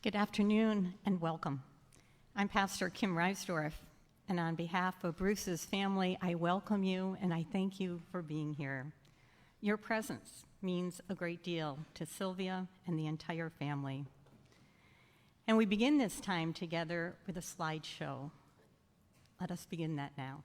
Good afternoon and welcome. I'm Pastor Kim Reisdorf, and on behalf of Bruce's family, I welcome you and I thank you for being here. Your presence means a great deal to Sylvia and the entire family. And we begin this time together with a slideshow. Let us begin that now.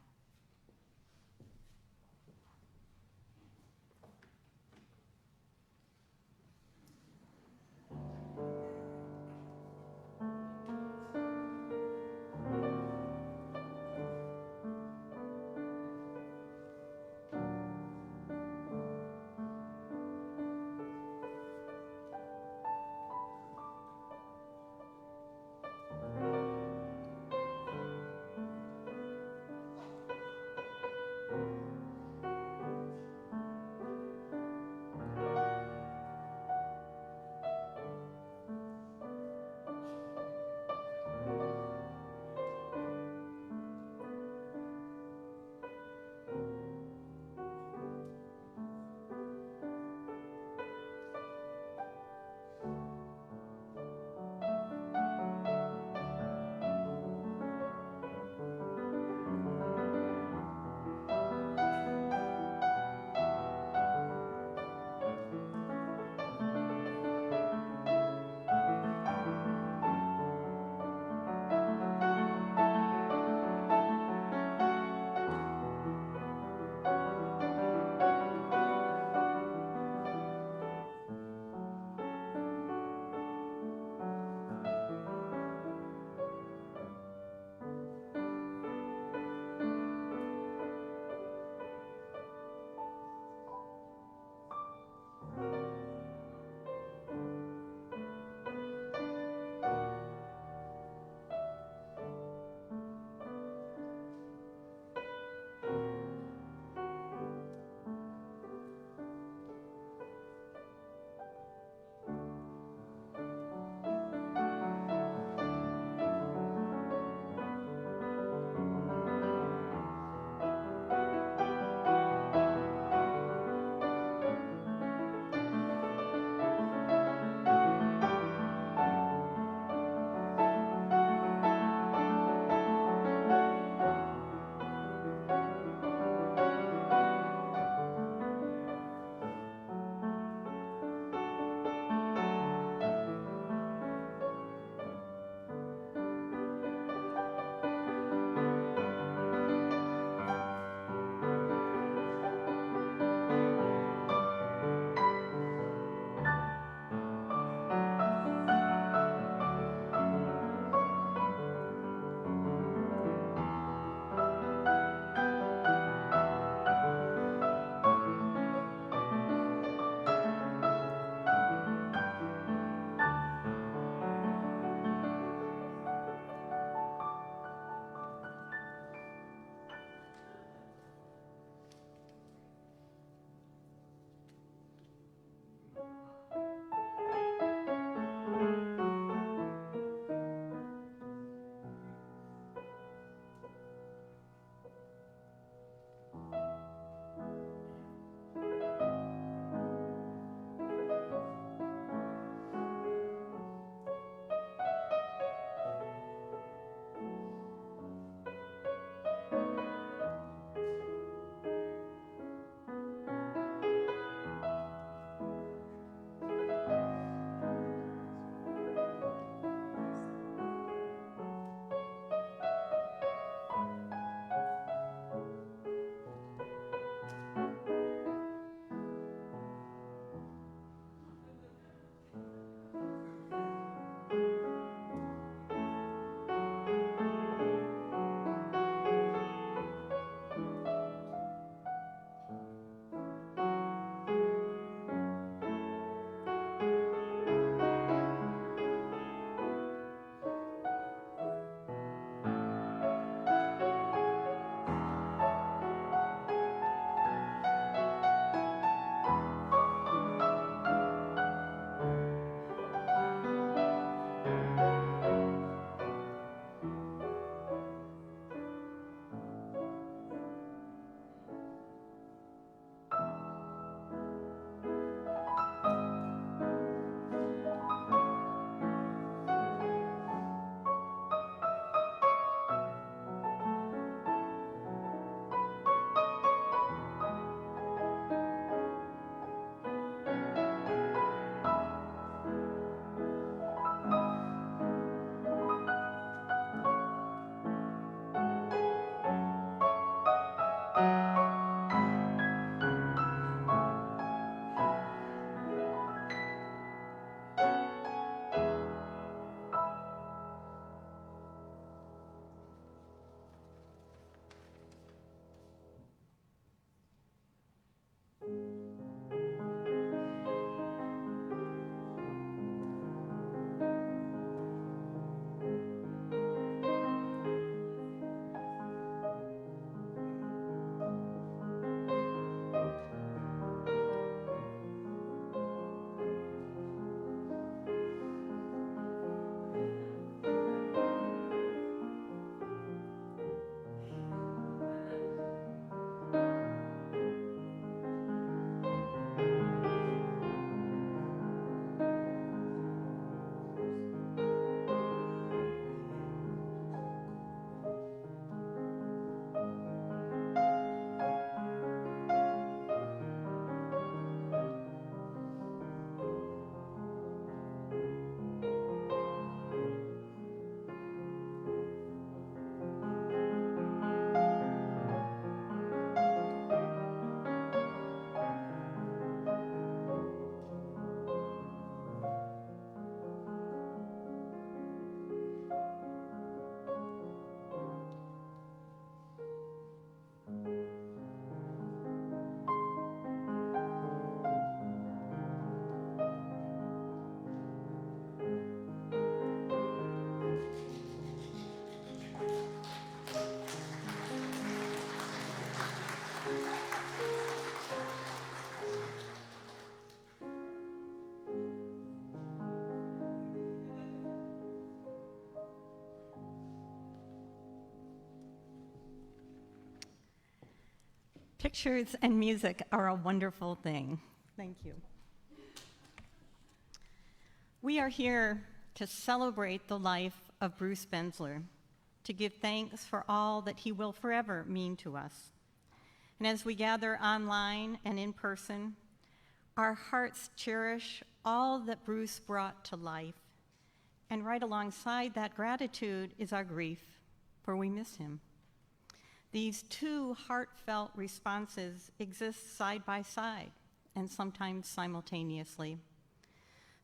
Pictures and music are a wonderful thing. Thank you. We are here to celebrate the life of Bruce Benzler, to give thanks for all that he will forever mean to us. And as we gather online and in person, our hearts cherish all that Bruce brought to life. And right alongside that gratitude is our grief, for we miss him. These two heartfelt responses exist side by side and sometimes simultaneously.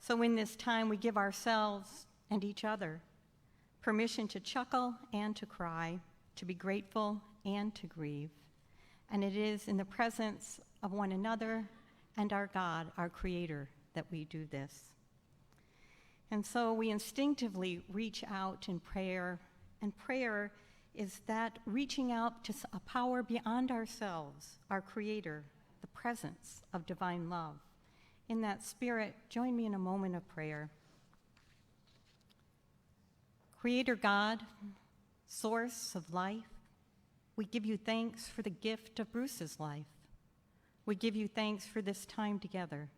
So in this time, we give ourselves and each other permission to chuckle and to cry, to be grateful and to grieve. And it is in the presence of one another and our God, our Creator, that we do this. And so we instinctively reach out in prayer, and prayer is that reaching out to a power beyond ourselves, our Creator, the presence of divine love. In that spirit, join me in a moment of prayer. Creator God, source of life, we give you thanks for the gift of Bruce's life. We give you thanks for this time together,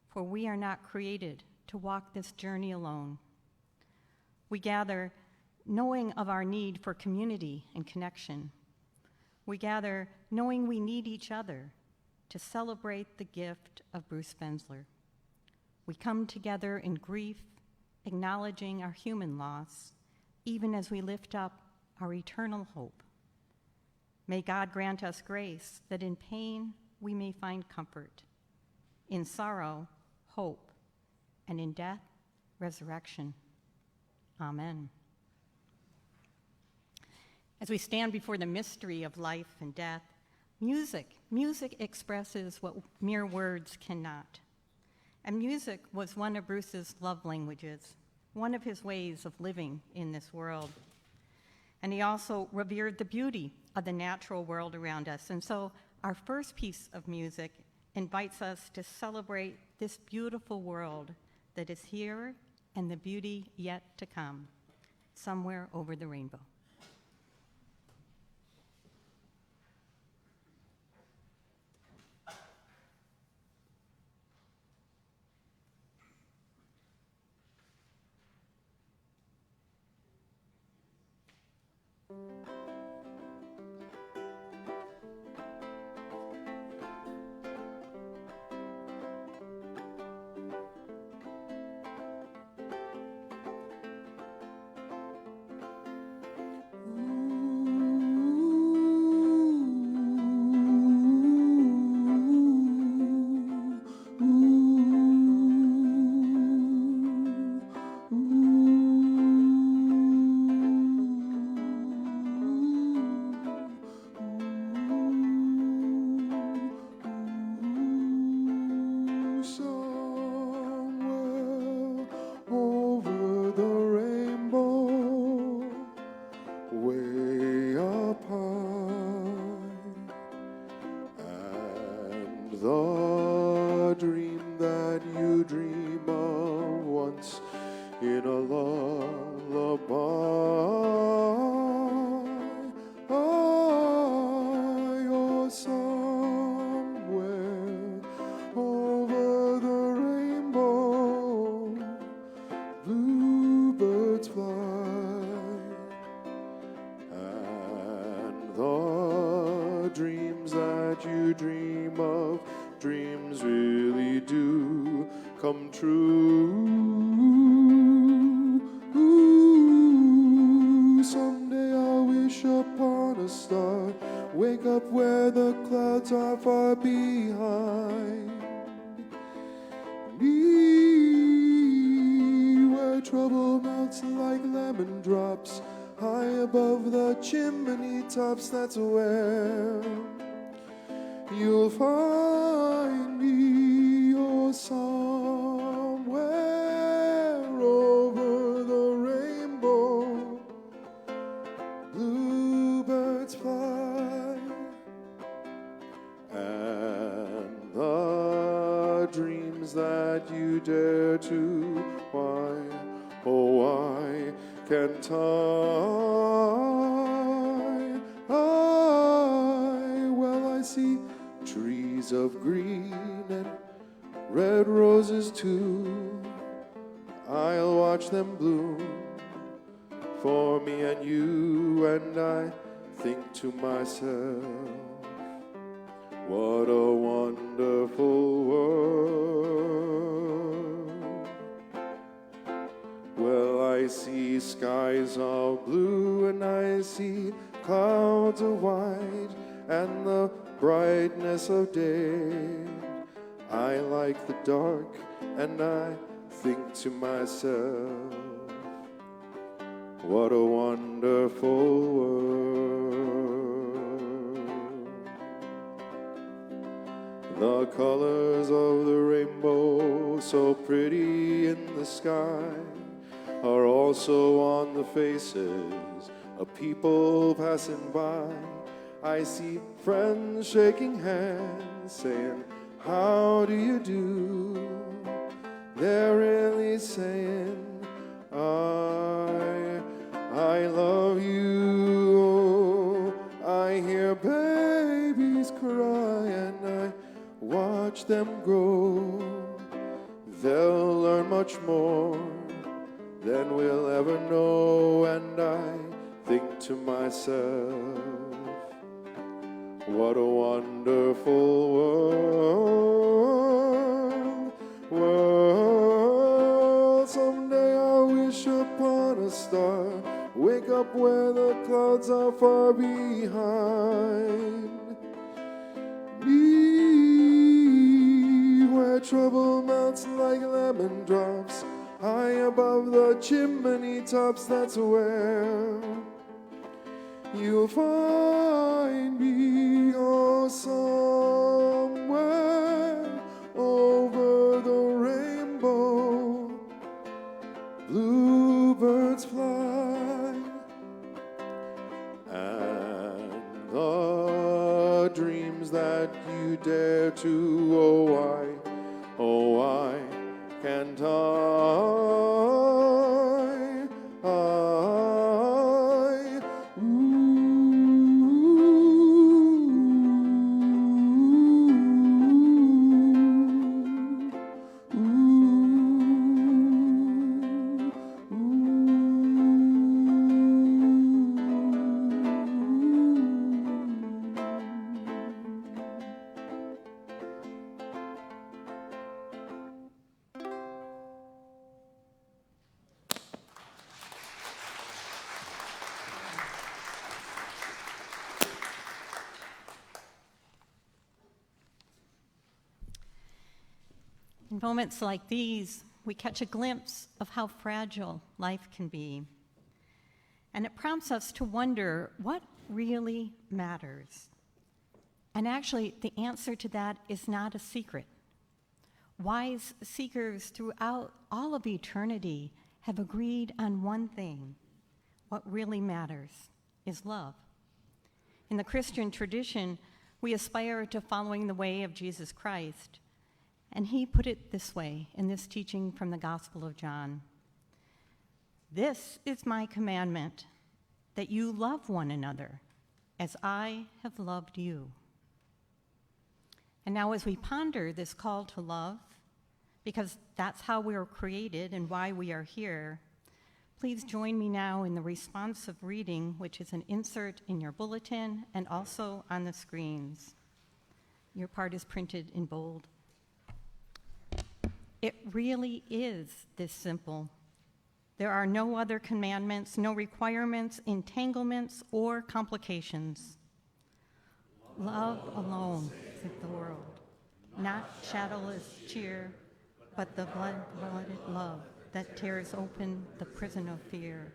for we are not created to walk this journey alone. We gather knowing of our need for community and connection. We gather knowing we need each other to celebrate the gift of Bruce Benzler. We come together in grief, acknowledging our human loss, even as we lift up our eternal hope. May God grant us grace that in pain we may find comfort, in sorrow, hope, and in death, resurrection. Amen. As we stand before the mystery of life and death, music expresses what mere words cannot. And music was one of Bruce's love languages, one of his ways of living in this world. And he also revered the beauty of the natural world around us. And so our first piece of music invites us to celebrate this beautiful world that is here and the beauty yet to come, somewhere over the rainbow. That's where you'll find me, or somewhere over the rainbow. Bluebirds fly, and the dreams that you dare to, why, oh why can't I shades of green and red roses too. I'll watch them bloom for me and you, and I think to myself, what a wonderful world. Well, I see skies of blue and I see clouds of white and the brightness of day. I like the dark and I think to myself, what a wonderful world. The colors of the rainbow, so pretty in the sky, are also on the faces of people passing by. I see friends shaking hands, saying, how do you do? They're really saying, I love you. I hear babies cry and I watch them grow. They'll learn much more than we'll ever know, and I think to myself, what a wonderful world. Someday I'll wish upon a star, wake up where the clouds are far behind me, where trouble melts like lemon drops, high above the chimney tops. That's where you'll find me, oh, somewhere over the rainbow. Bluebirds fly, and the dreams that you dare to, oh, why can't In moments like these, we catch a glimpse of how fragile life can be. And it prompts us to wonder what really matters. And actually, the answer to that is not a secret. Wise seekers throughout all of eternity have agreed on one thing. What really matters is love. In the Christian tradition, we aspire to following the way of Jesus Christ. And he put it this way in this teaching from the Gospel of John. This is my commandment, that you love one another as I have loved you. And now as we ponder this call to love, because that's how we were created and why we are here, please join me now in the responsive reading, which is an insert in your bulletin and also on the screens. Your part is printed in bold. It really is this simple. There are no other commandments, no requirements, entanglements, or complications. Love alone saved the world, not shadowless cheer, but the blood-blooded love that tears open the prison of fear,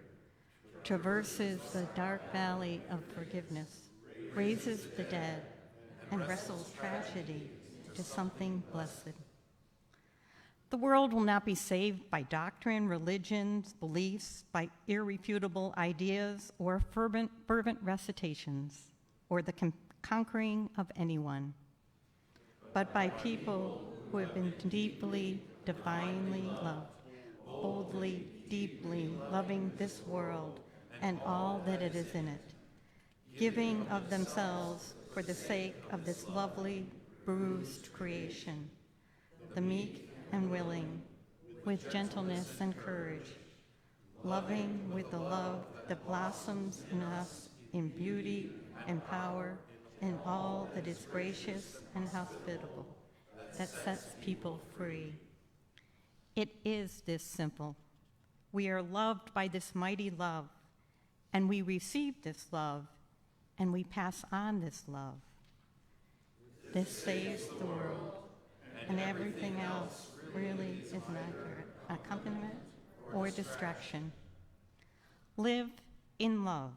traverses the dark valley of forgiveness, raises the dead, and wrestles tragedy to something blessed. The world will not be saved by doctrine, religions, beliefs, by irrefutable ideas or fervent recitations, or the conquering of anyone, but by people who have been deeply, divinely loved, boldly, deeply loving this world and all that it is in it, giving of themselves for the sake of this lovely, bruised creation, the meek and willing, with gentleness and courage, loving with the love that blossoms in us in beauty and power and all that is gracious and hospitable, that sets people free. It is this simple. We are loved by this mighty love, and we receive this love, and we pass on this love. This saves the world, and everything else really is neither accompaniment or distraction. Live in love.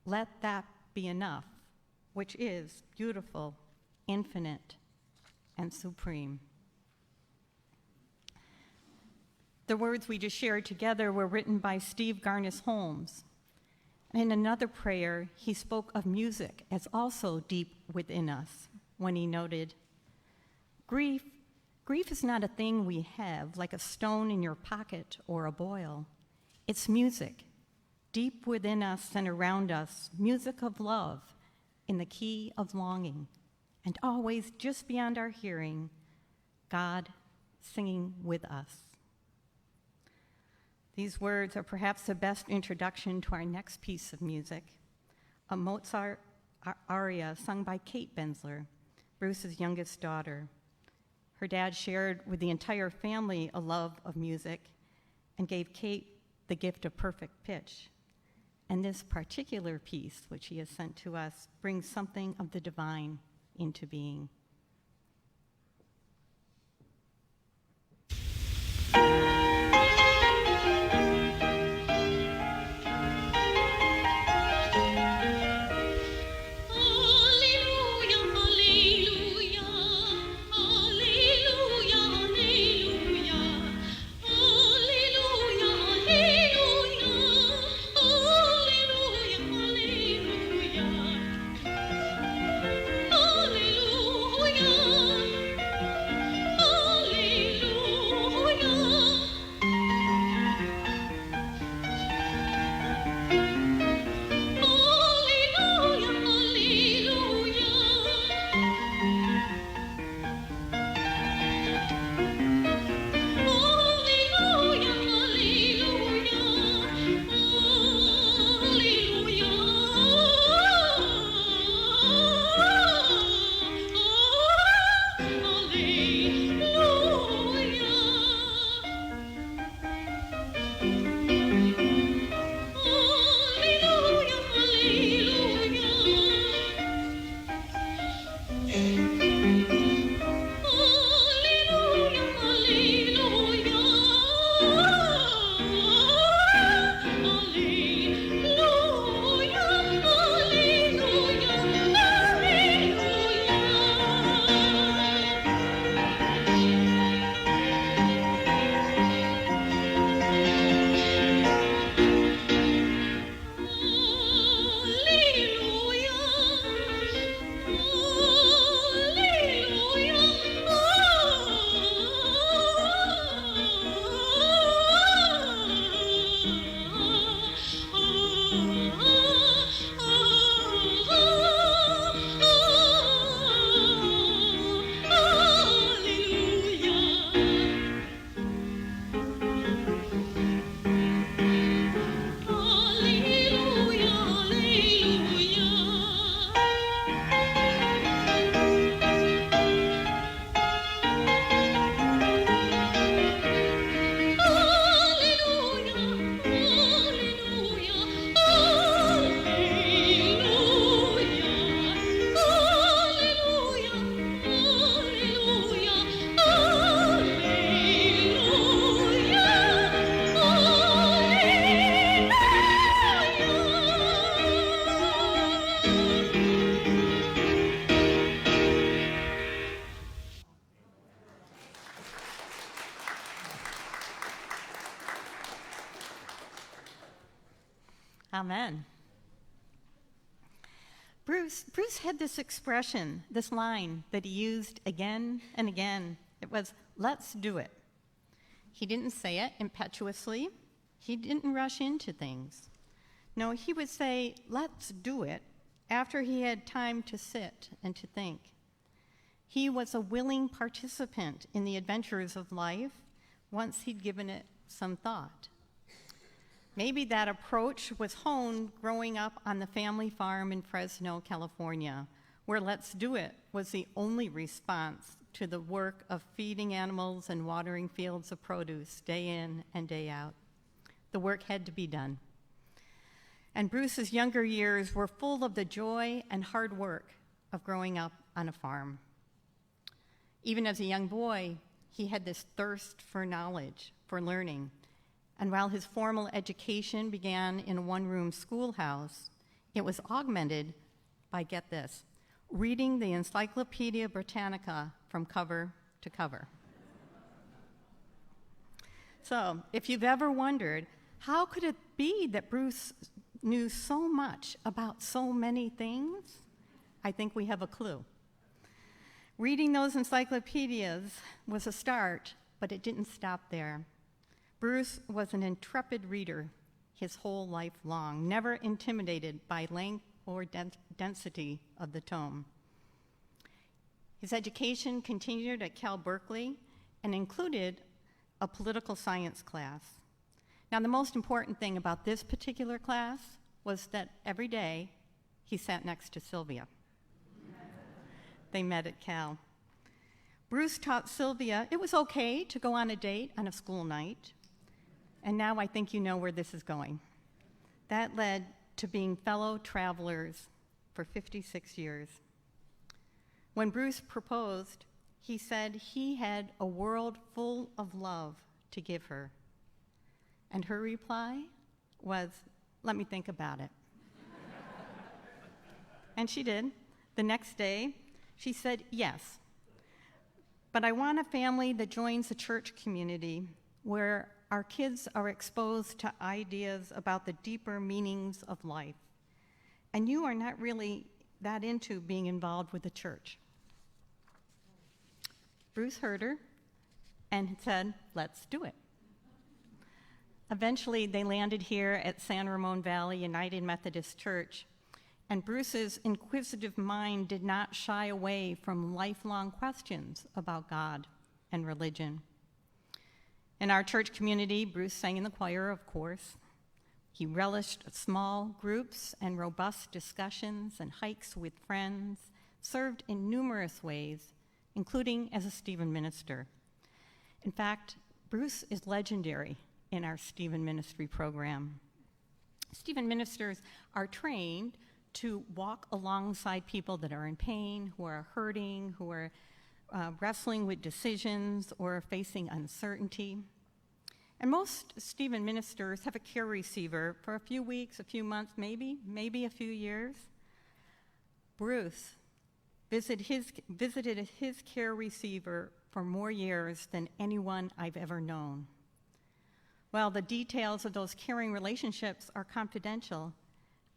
Let that be enough, which is beautiful, infinite, and supreme. The words we just shared together were written by Steve Garnis Holmes. In another prayer, he spoke of music as also deep within us when he noted, grief is not a thing we have like a stone in your pocket or a boil. It's music, deep within us and around us, music of love in the key of longing, and always just beyond our hearing, God singing with us. These words are perhaps the best introduction to our next piece of music, a Mozart aria sung by Kate Bensler, Bruce's youngest daughter. Her dad shared with the entire family a love of music and gave Kate the gift of perfect pitch. And this particular piece, which he has sent to us, brings something of the divine into being. Amen. Bruce had this expression, this line that he used again and again. It was, let's do it. He didn't say it impetuously. He didn't rush into things. No, he would say, let's do it, after he had time to sit and to think. He was a willing participant in the adventures of life once he'd given it some thought. Maybe that approach was honed growing up on the family farm in Fresno, California, where Let's Do It was the only response to the work of feeding animals and watering fields of produce day in and day out. The work had to be done. And Bruce's younger years were full of the joy and hard work of growing up on a farm. Even as a young boy, he had this thirst for knowledge, for learning. And while his formal education began in a one-room schoolhouse, it was augmented by, get this, reading the Encyclopedia Britannica from cover to cover. So, if you've ever wondered, how could it be that Bruce knew so much about so many things? I think we have a clue. Reading those encyclopedias was a start, but it didn't stop there. Bruce was an intrepid reader his whole life long, never intimidated by length or density of the tome. His education continued at Cal Berkeley and included a political science class. Now, the most important thing about this particular class was that every day he sat next to Sylvia. They met at Cal. Bruce taught Sylvia it was okay to go on a date on a school night. And now I think you know where this is going. That led to being fellow travelers for 56 years. When Bruce proposed, he said he had a world full of love to give her. And her reply was, "Let me think about it." And she did. The next day, she said, "Yes, but I want a family that joins a church community where our kids are exposed to ideas about the deeper meanings of life. And you are not really that into being involved with the church." Bruce heard her and said, "Let's do it." Eventually, they landed here at San Ramon Valley United Methodist Church, and Bruce's inquisitive mind did not shy away from lifelong questions about God and religion. In our church community, Bruce sang in the choir, of course. He relished small groups and robust discussions and hikes with friends, served in numerous ways, including as a Stephen minister. In fact, Bruce is legendary in our Stephen ministry program. Stephen ministers are trained to walk alongside people that are in pain, who are hurting, who are wrestling with decisions or facing uncertainty. And most Stephen ministers have a care receiver for a few weeks, a few months, maybe a few years. Bruce visited his care receiver for more years than anyone I've ever known. While the details of those caring relationships are confidential,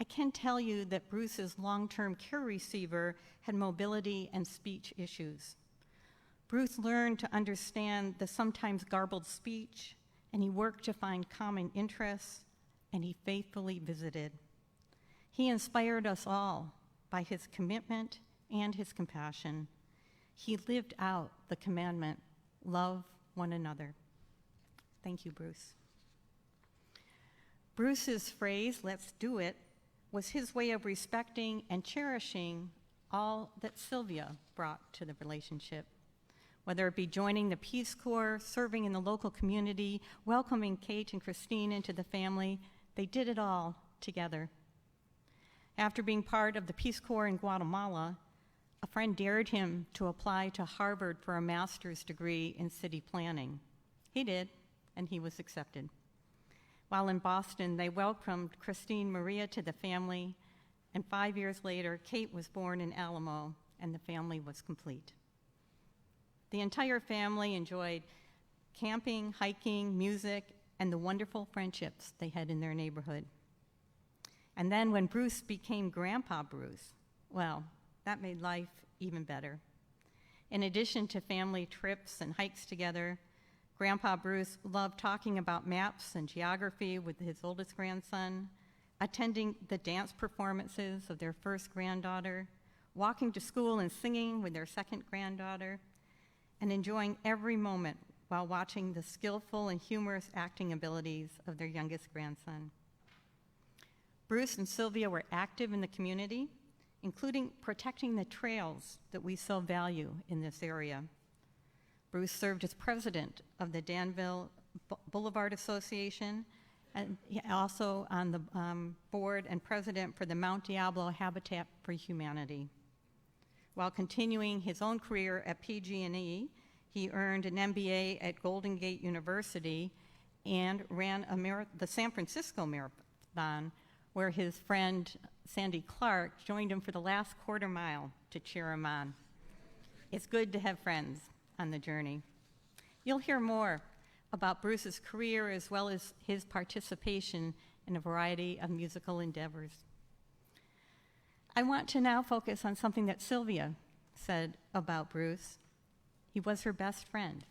I can tell you that Bruce's long-term care receiver had mobility and speech issues. Bruce learned to understand the sometimes garbled speech, and he worked to find common interests, and he faithfully visited. He inspired us all by his commitment and his compassion. He lived out the commandment, love one another. Thank you, Bruce. Bruce's phrase, "Let's do it," was his way of respecting and cherishing all that Sylvia brought to the relationship. Whether it be joining the Peace Corps, serving in the local community, welcoming Kate and Christine into the family, they did it all together. After being part of the Peace Corps in Guatemala, a friend dared him to apply to Harvard for a master's degree in city planning. He did, and he was accepted. While in Boston, they welcomed Christine Maria to the family, and 5 years later, Kate was born in Alamo, and the family was complete. The entire family enjoyed camping, hiking, music, and the wonderful friendships they had in their neighborhood. And then when Bruce became Grandpa Bruce, well, that made life even better. In addition to family trips and hikes together, Grandpa Bruce loved talking about maps and geography with his oldest grandson, attending the dance performances of their first granddaughter, walking to school and singing with their second granddaughter, and enjoying every moment while watching the skillful and humorous acting abilities of their youngest grandson. Bruce and Sylvia were active in the community, including protecting the trails that we so value in this area. Bruce served as president of the Danville Boulevard Association, and also on the board and president for the Mount Diablo Habitat for Humanity. While continuing his own career at PG&E, he earned an MBA at Golden Gate University and ran the San Francisco Marathon, where his friend Sandy Clark joined him for the last quarter mile to cheer him on. It's good to have friends on the journey. You'll hear more about Bruce's career as well as his participation in a variety of musical endeavors. I want to now focus on something that Sylvia said about Bruce. He was her best friend,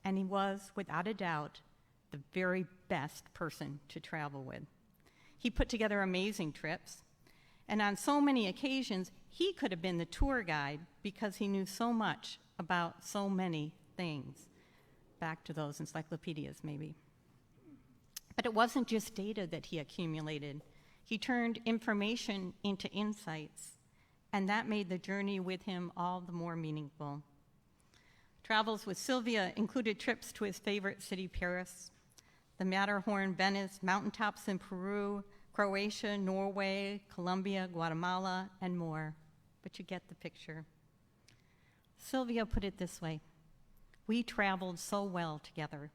and he was, without a doubt, the very best person to travel with. He put together amazing trips, and on so many occasions, he could have been the tour guide because he knew so much about so many things. Back to those encyclopedias, maybe. But it wasn't just data that he accumulated. He turned information into insights, and that made the journey with him all the more meaningful. Travels with Sylvia included trips to his favorite city, Paris, the Matterhorn, Venice, mountaintops in Peru, Croatia, Norway, Colombia, Guatemala, and more. But you get the picture. Sylvia put it this way: we traveled so well together,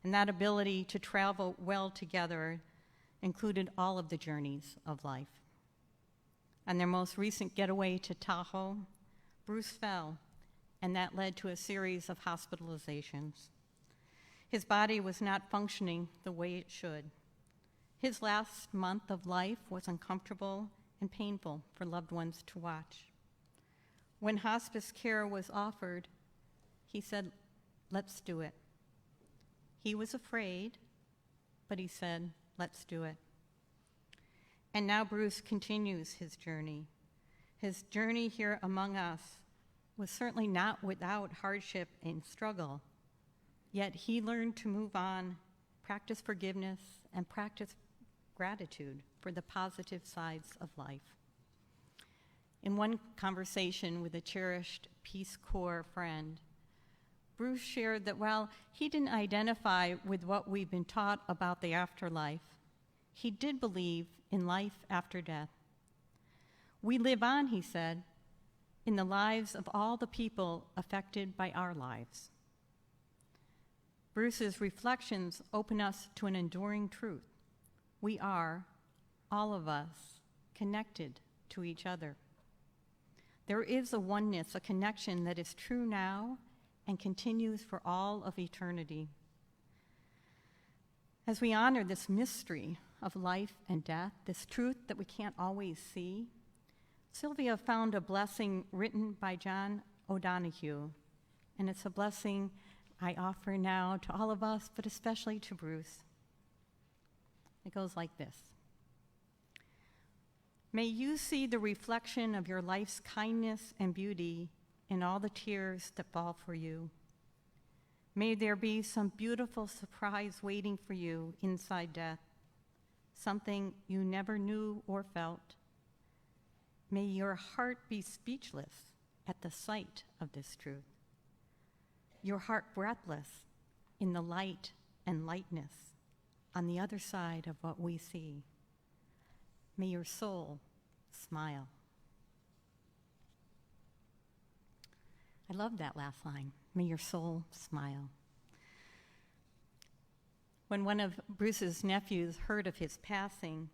and that ability to travel well together included all of the journeys of life. On their most recent getaway to Tahoe, Bruce fell, and that led to a series of hospitalizations. His body was not functioning the way it should. His last month of life was uncomfortable and painful for loved ones to watch. When hospice care was offered, he said, "Let's do it." He was afraid, but he said, "Let's do it." And now Bruce continues his journey. His journey here among us was certainly not without hardship and struggle, yet he learned to move on, practice forgiveness, and practice gratitude for the positive sides of life. In one conversation with a cherished Peace Corps friend, Bruce shared that while he didn't identify with what we've been taught about the afterlife, he did believe in life after death. We live on, he said, in the lives of all the people affected by our lives. Bruce's reflections open us to an enduring truth. We are, all of us, connected to each other. There is a oneness, a connection that is true now and continues for all of eternity. As we honor this mystery of life and death, this truth that we can't always see, Sylvia found a blessing written by John O'Donohue, and it's a blessing I offer now to all of us, but especially to Bruce. It goes like this: may you see the reflection of your life's kindness and beauty in all the tears that fall for you. May there be some beautiful surprise waiting for you inside death, something you never knew or felt. May your heart be speechless at the sight of this truth, your heart breathless in the light and lightness on the other side of what we see. May your soul smile. I love that last line, may your soul smile. When one of Bruce's nephews heard of his passing,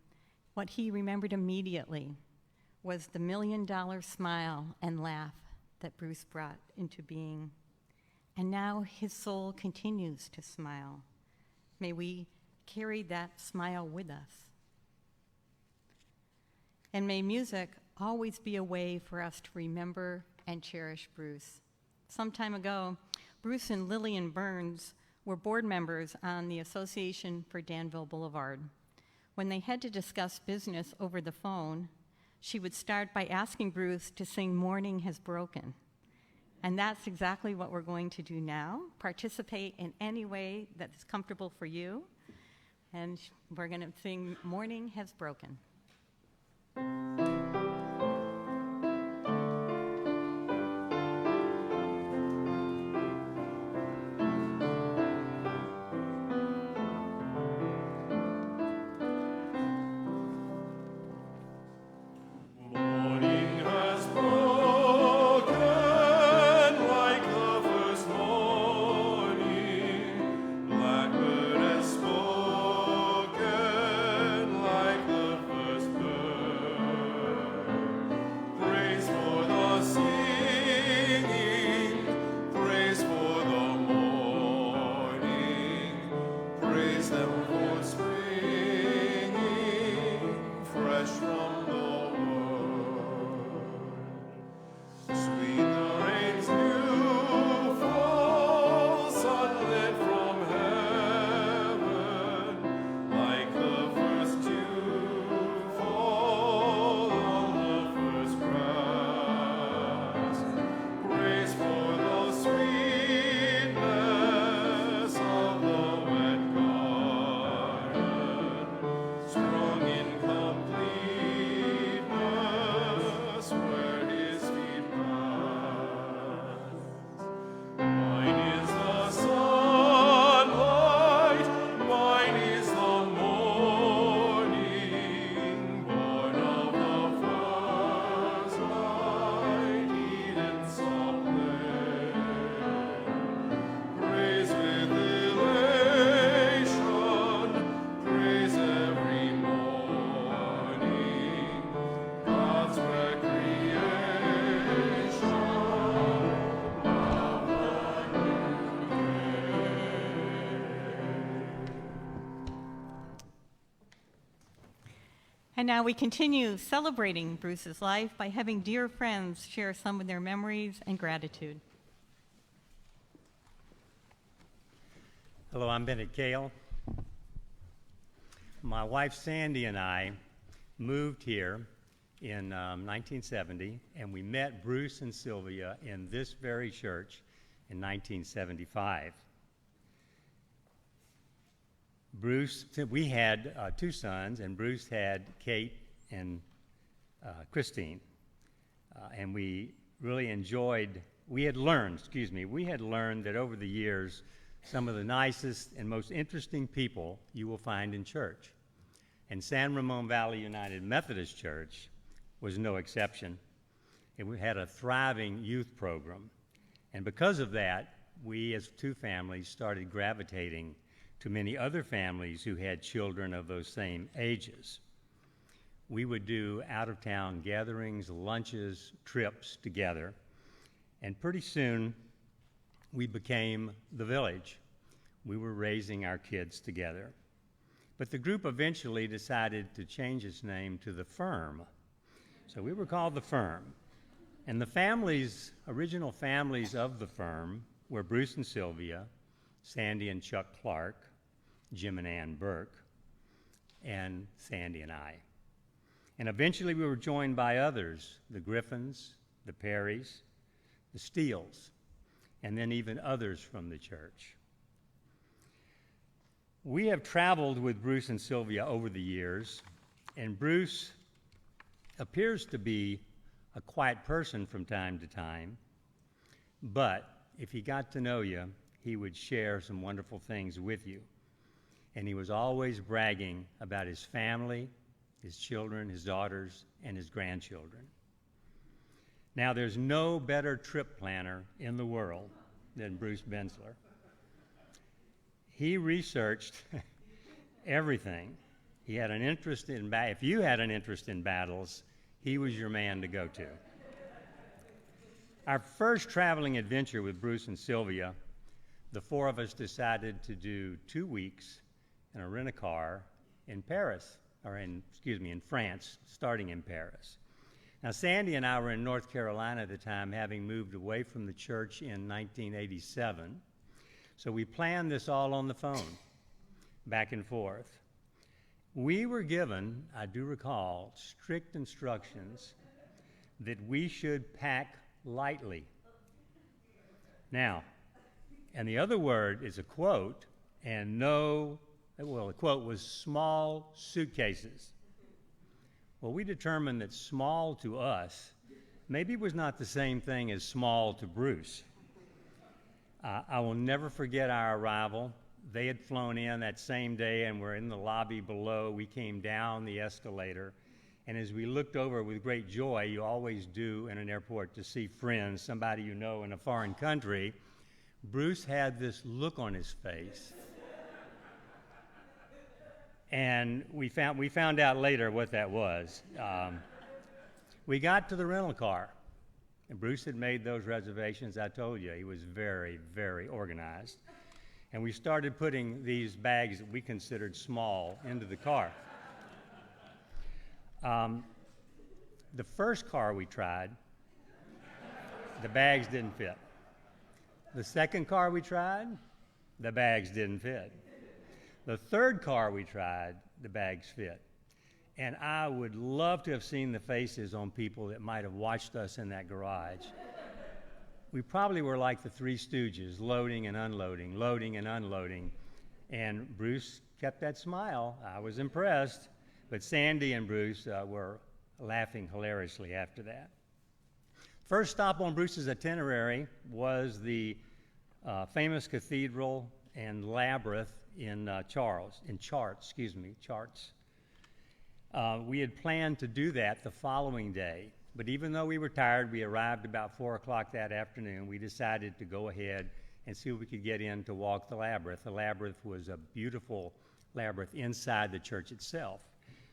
what he remembered immediately was the $1 million smile and laugh that Bruce brought into being. And now his soul continues to smile. May we carry that smile with us. And may music always be a way for us to remember and cherish Bruce. Some time ago, Bruce and Lillian Burns were board members on the Association for Danville Boulevard. When they had to discuss business over the phone, she would start by asking Bruce to sing Morning Has Broken. And that's exactly what we're going to do now. Participate in any way that's comfortable for you. And we're going to sing Morning Has Broken. And now we continue celebrating Bruce's life by having dear friends share some of their memories and gratitude. Hello, I'm Bennett Kale. My wife Sandy and I moved here in 1970, and we met Bruce and Sylvia in this very church in 1975. Bruce, we had two sons, and Bruce had Kate and Christine. And we really enjoyed, we had learned that over the years, some of the nicest and most interesting people you will find in church. And San Ramon Valley United Methodist Church was no exception. We had a thriving youth program. And because of that, we as two families started gravitating to many other families who had children of those same ages. We would do out-of-town gatherings, lunches, trips together, and pretty soon we became the village. We were raising our kids together. But the group eventually decided to change its name to the Firm. So we were called the Firm. And the families, original families of the Firm were Bruce and Sylvia, Sandy and Chuck Clark, Jim and Ann Burke, and Sandy and I. And eventually we were joined by others, the Griffins, the Perrys, the Steeles, and then even others from the church. We have traveled with Bruce and Sylvia over the years, and Bruce appears to be a quiet person from time to time, but if he got to know you, he would share some wonderful things with you. And he was always bragging about his family, his children, his daughters, and his grandchildren. Now, there's no better trip planner in the world than Bruce Bensler. He researched everything. He had an interest in, if you had an interest in battles, he was your man to go to. Our first traveling adventure with Bruce and Sylvia, the four of us decided to do 2 weeks in a rent-a-car in Paris, or in France, starting in Paris. Now, Sandy and I were in North Carolina at the time, having moved away from the church in 1987. So we planned this all on the phone, back and forth. we were given, I do recall, strict instructions that we should pack lightly. Now, and the other word is a quote, and the quote was small suitcases. Well, we determined that small to us maybe was not the same thing as small to Bruce. I will never forget our arrival. They had flown in that same day and were in the lobby below. We came down the escalator, and as we looked over with great joy, you always do in an airport to see friends, somebody you know in a foreign country, Bruce had this look on his face. And we found out later what that was. We got to the rental car, and Bruce had made those reservations. I told you, he was very, very organized. And we started putting these bags that we considered small into the car. The first car we tried, the bags didn't fit. The second car we tried, the bags didn't fit. The third car we tried, the bags fit. And I would love to have seen the faces on people that might have watched us in that garage. We probably were like the Three Stooges, loading and unloading, loading and unloading. And Bruce kept that smile. I was impressed. But Sandy and Bruce were laughing hilariously after that. First stop on Bruce's itinerary was the famous cathedral and labyrinth in Charts. We had planned to do that the following day, but even though we were tired, we arrived about 4 o'clock that afternoon. We decided to go ahead and see if we could get in to walk the labyrinth. The labyrinth was a beautiful labyrinth inside the church itself.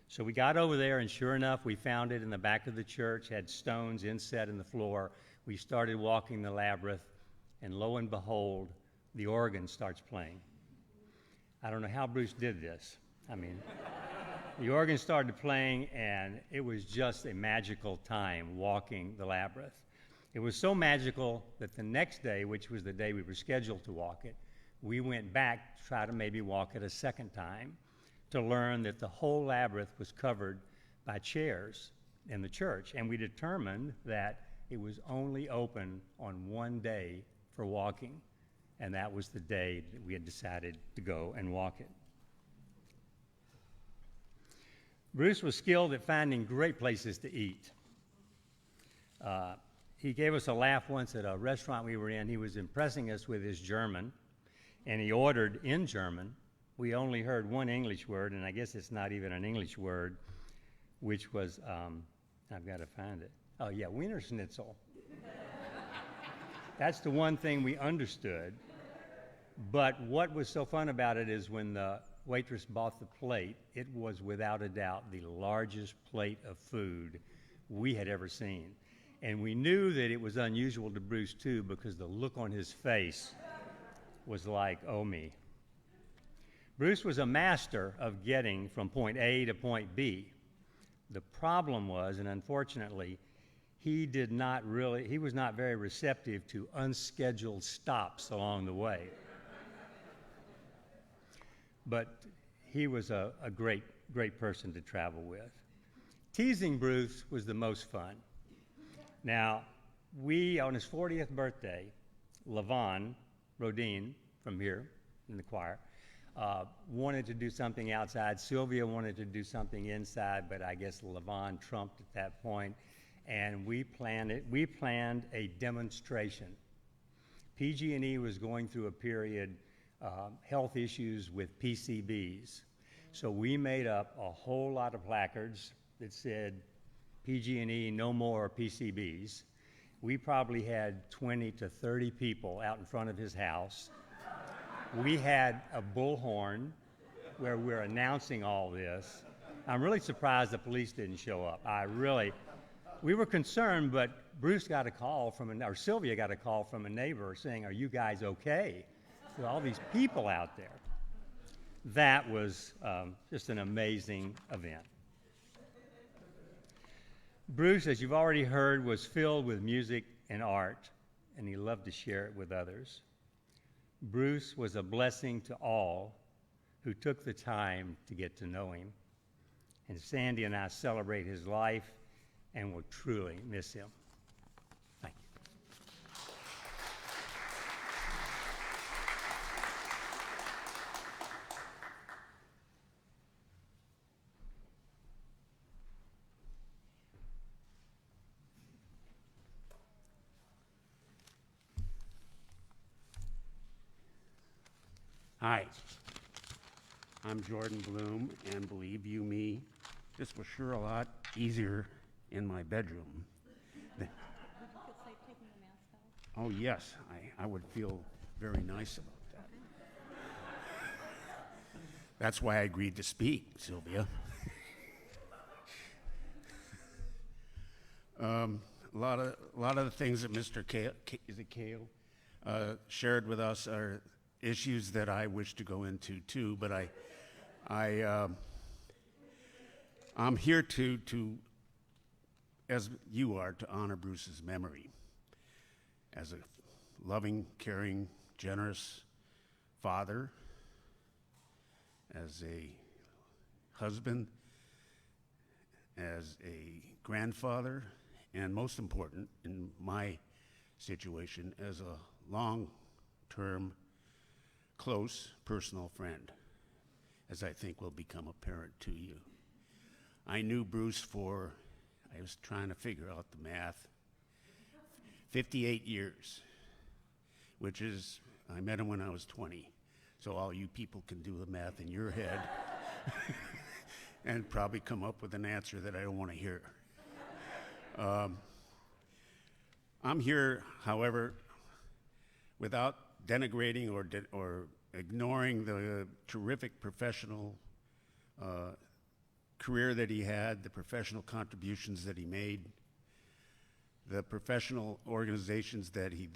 So we got over there, and sure enough, we found it in the back of the church, had stones inset in the floor. We started walking the labyrinth, and lo and behold, the organ starts playing. I don't know how Bruce did this. I mean, the organ started playing, and it was just a magical time walking the labyrinth. It was so magical that the next day, which was the day we were scheduled to walk it, we went back to try to maybe walk it a second time to learn that the whole labyrinth was covered by chairs in the church, and we determined that it was only open on one day for walking, and that was the day that we had decided to go and walk it. Bruce was skilled at finding great places to eat. He gave us a laugh once at a restaurant we were in. He was impressing us with his German, and he ordered in German. We only heard one English word, and I guess it's not even an English word, which was, I've got to find it. Oh, yeah, Wiener Schnitzel. That's the one thing we understood. But what was so fun about it is when the waitress bought the plate, it was without a doubt the largest plate of food we had ever seen. And we knew that it was unusual to Bruce, too, because the look on his face was like, oh, me. Bruce was a master of getting from point A to point B. The problem was, and unfortunately, he was not very receptive to unscheduled stops along the way. But he was a great, great person to travel with. Teasing Bruce was the most fun. Now, on his 40th birthday, Levon Rodin, from here in the choir, wanted to do something outside. Sylvia wanted to do something inside, but I guess Levon trumped at that point, and we planned a demonstration. PG&E was going through a period health issues with PCBs. So we made up a whole lot of placards that said, PG&E, no more PCBs. We probably had 20 to 30 people out in front of his house. We had a bullhorn where we're announcing all this. I'm really surprised the police didn't show up. We were concerned, but Bruce got a call or Sylvia got a call from a neighbor saying, are you guys okay? With all these people out there. That was just an amazing event. Bruce, as you've already heard, was filled with music and art, and he loved to share it with others. Bruce was a blessing to all who took the time to get to know him. and Sandy and I celebrate his life and will truly miss him. Thank you. Hi, I'm Jordan Bloom, and believe you me, this was sure a lot easier in my bedroom. Oh, yes, I would feel very nice about that. That's why I agreed to speak, Sylvia. A lot of the things that Mr. Kale shared with us are issues that I wish to go into too, but I'm here to, as you are, to honor Bruce's memory as a loving, caring, generous father, as a husband, as a grandfather, and most important in my situation, as a long-term, close personal friend, as I think will become apparent to you. I knew Bruce I was trying to figure out the math, 58 years, which is, I met him when I was 20. So all you people can do the math in your head and probably come up with an answer that I don't want to hear. I'm here, however, without denigrating or ignoring the terrific professional career that he had, the professional contributions that he made, the professional organizations that he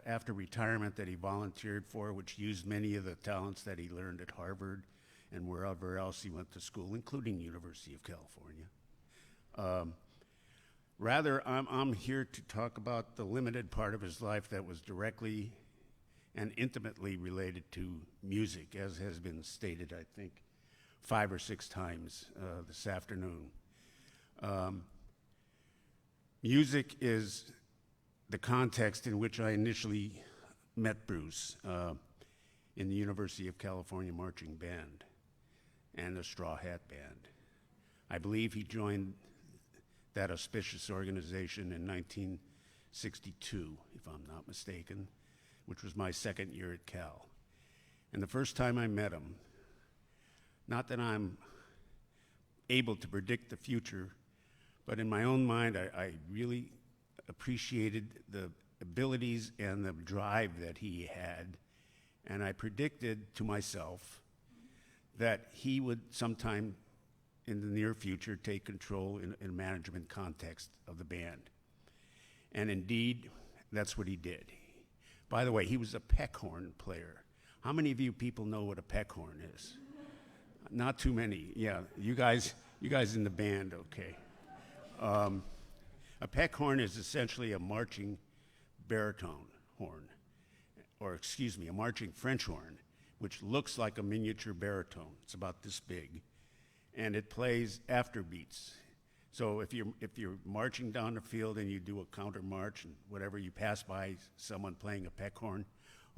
after retirement that he volunteered for, which used many of the talents that he learned at Harvard and wherever else he went to school, including University of California. Rather, I'm here to talk about the limited part of his life that was directly and intimately related to music, as has been stated, I think, 5 or 6 times this afternoon. Music is the context in which I initially met Bruce in the University of California Marching Band and the Straw Hat Band. I believe he joined that auspicious organization in 1962, if I'm not mistaken, which was my second year at Cal. And the first time I met him, not that I'm able to predict the future, but in my own mind, I really appreciated the abilities and the drive that he had. And I predicted to myself that he would sometime in the near future take control in a management context of the band. And indeed, that's what he did. By the way, he was a peckhorn player. How many of you people know what a peckhorn is? Not too many. Yeah, you guys in the band, okay. A peckhorn is essentially a marching baritone horn, or excuse me, a marching French horn, which looks like a miniature baritone. It's about this big, and it plays after beats. So if you're marching down the field and you do a counter march and whatever, you pass by someone playing a peckhorn,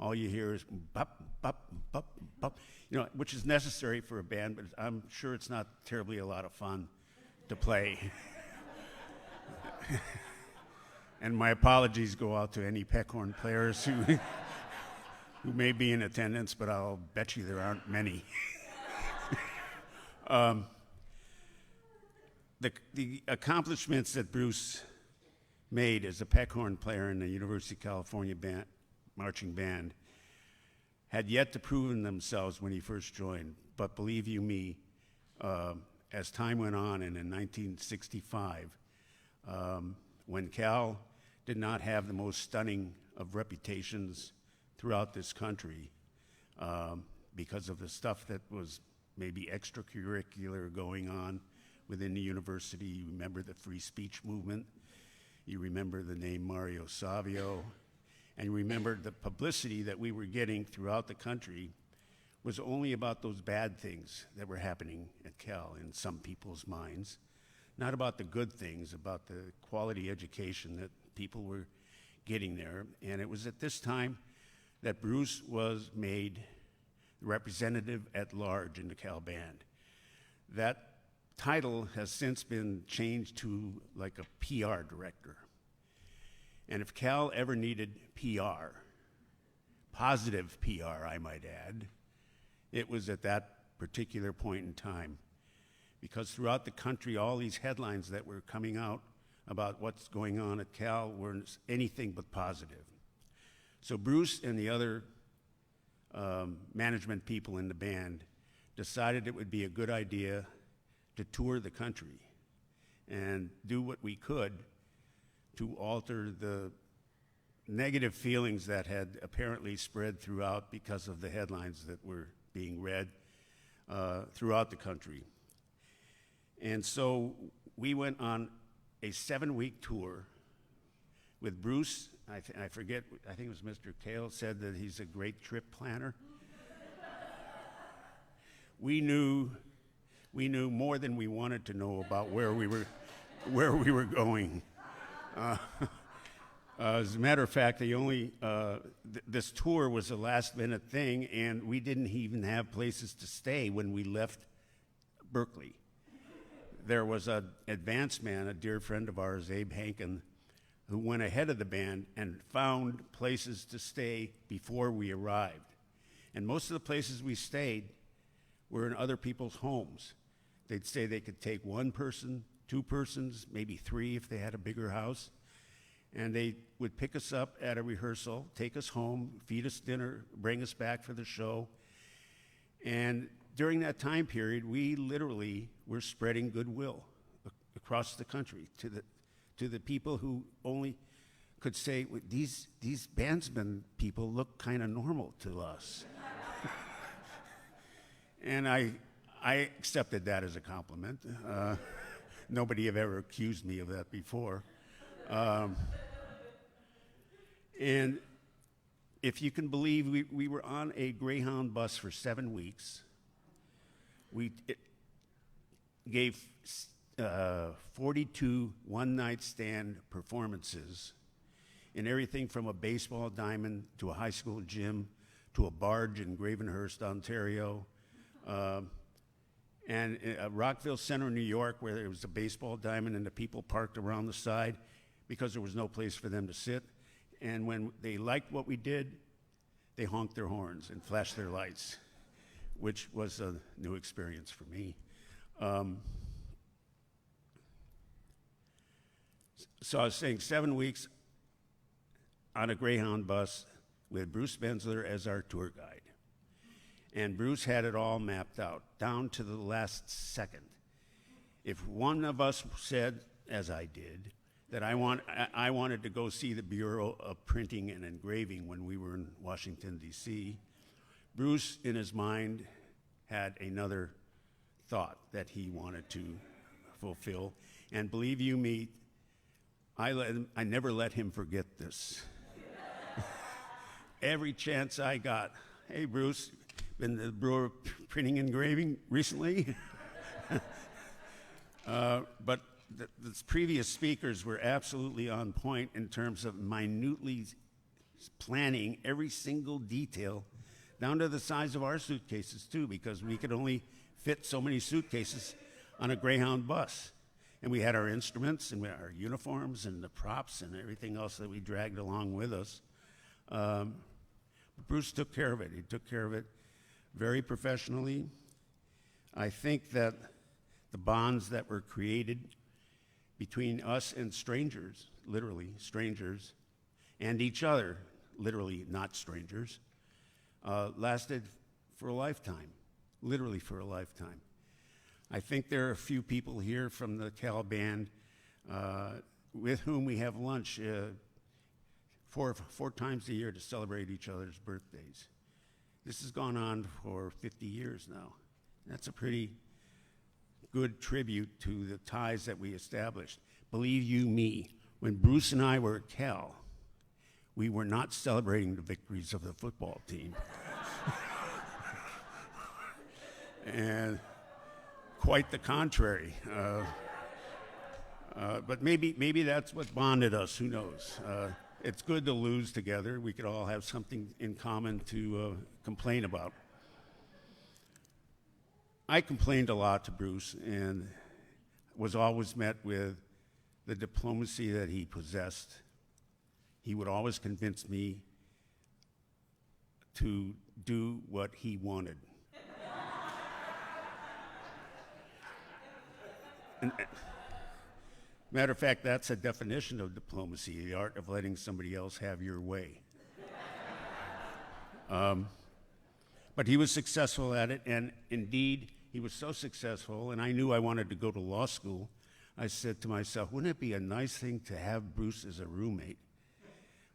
all you hear is bop, bop, bop, bop, which is necessary for a band, but I'm sure it's not terribly a lot of fun to play. And my apologies go out to any peckhorn players who may be in attendance, but I'll bet you there aren't many. The accomplishments that Bruce made as a peckhorn player in the University of California marching band had yet to prove themselves when he first joined. But believe you me, as time went on, and in 1965, when Cal did not have the most stunning of reputations throughout this country because of the stuff that was maybe extracurricular going on within the university. You remember the free speech movement. You remember the name Mario Savio. And you remember the publicity that we were getting throughout the country was only about those bad things that were happening at Cal in some people's minds, not about the good things, about the quality education that people were getting there. And it was at this time that Bruce was made representative at large in the Cal Band. That title has since been changed to like a PR director. And if Cal ever needed PR, positive PR, I might add, it was at that particular point in time. Because throughout the country, all these headlines that were coming out about what's going on at Cal weren't anything but positive. So Bruce and the other management people in the band decided it would be a good idea to tour the country and do what we could to alter the negative feelings that had apparently spread throughout because of the headlines that were being read throughout the country. And so we went on a 7-week tour with Bruce. I forget, I think it was Mr. Kale said that he's a great trip planner. We knew more than we wanted to know about where we were going. As a matter of fact, this tour was a last-minute thing, and we didn't even have places to stay when we left Berkeley. There was an advance man, a dear friend of ours, Abe Hankin, who went ahead of the band and found places to stay before we arrived. And most of the places we stayed were in other people's homes. They'd say they could take 1 person, 2 persons, maybe 3 if they had a bigger house. And they would pick us up at a rehearsal, take us home, feed us dinner, bring us back for the show. And during that time period, we literally were spreading goodwill across the country to the people who only could say, these bandsmen people look kind of normal to us. And I accepted that as a compliment. Nobody had ever accused me of that before. And if you can believe, we were on a Greyhound bus for 7 weeks. We gave 42 one-night stand performances in everything from a baseball diamond to a high school gym to a barge in Gravenhurst, Ontario, and Rockville Center, New York, where there was a baseball diamond and the people parked around the side because there was no place for them to sit. And when they liked what we did, they honked their horns and flashed their lights, which was a new experience for me. So I was saying 7 weeks on a Greyhound bus with Bruce Benzler as our tour guide. And Bruce had it all mapped out, down to the last second. If one of us said, as I did, that I wanted to go see the Bureau of Printing and Engraving when we were in Washington, D.C., Bruce, in his mind, had another thought that he wanted to fulfill. And believe you me, I never let him forget this. Every chance I got, hey, Bruce, been to the Bureau of Printing and Engraving recently? But the previous speakers were absolutely on point in terms of minutely planning every single detail, down to the size of our suitcases, too, because we could only fit so many suitcases on a Greyhound bus. And we had our instruments and we had our uniforms and the props and everything else that we dragged along with us. Bruce took care of it. He took care of it very professionally. I think that the bonds that were created between us and strangers, literally strangers, and each other, literally not strangers, lasted for a lifetime, literally for a lifetime. I think there are a few people here from the Cal Band with whom we have lunch four times a year to celebrate each other's birthdays. This has gone on for 50 years now. That's a pretty good tribute to the ties that we established. Believe you me, when Bruce and I were at Cal, we were not celebrating the victories of the football team. and quite the contrary. But maybe that's what bonded us. Who knows? It's good to lose together. We could all have something in common to complain about. I complained a lot to Bruce and was always met with the diplomacy that he possessed. He would always convince me to do what he wanted. Matter of fact, that's a definition of diplomacy, the art of letting somebody else have your way. But he was successful at it, and indeed, he was so successful, and I knew I wanted to go to law school. I said to myself, wouldn't it be a nice thing to have Bruce as a roommate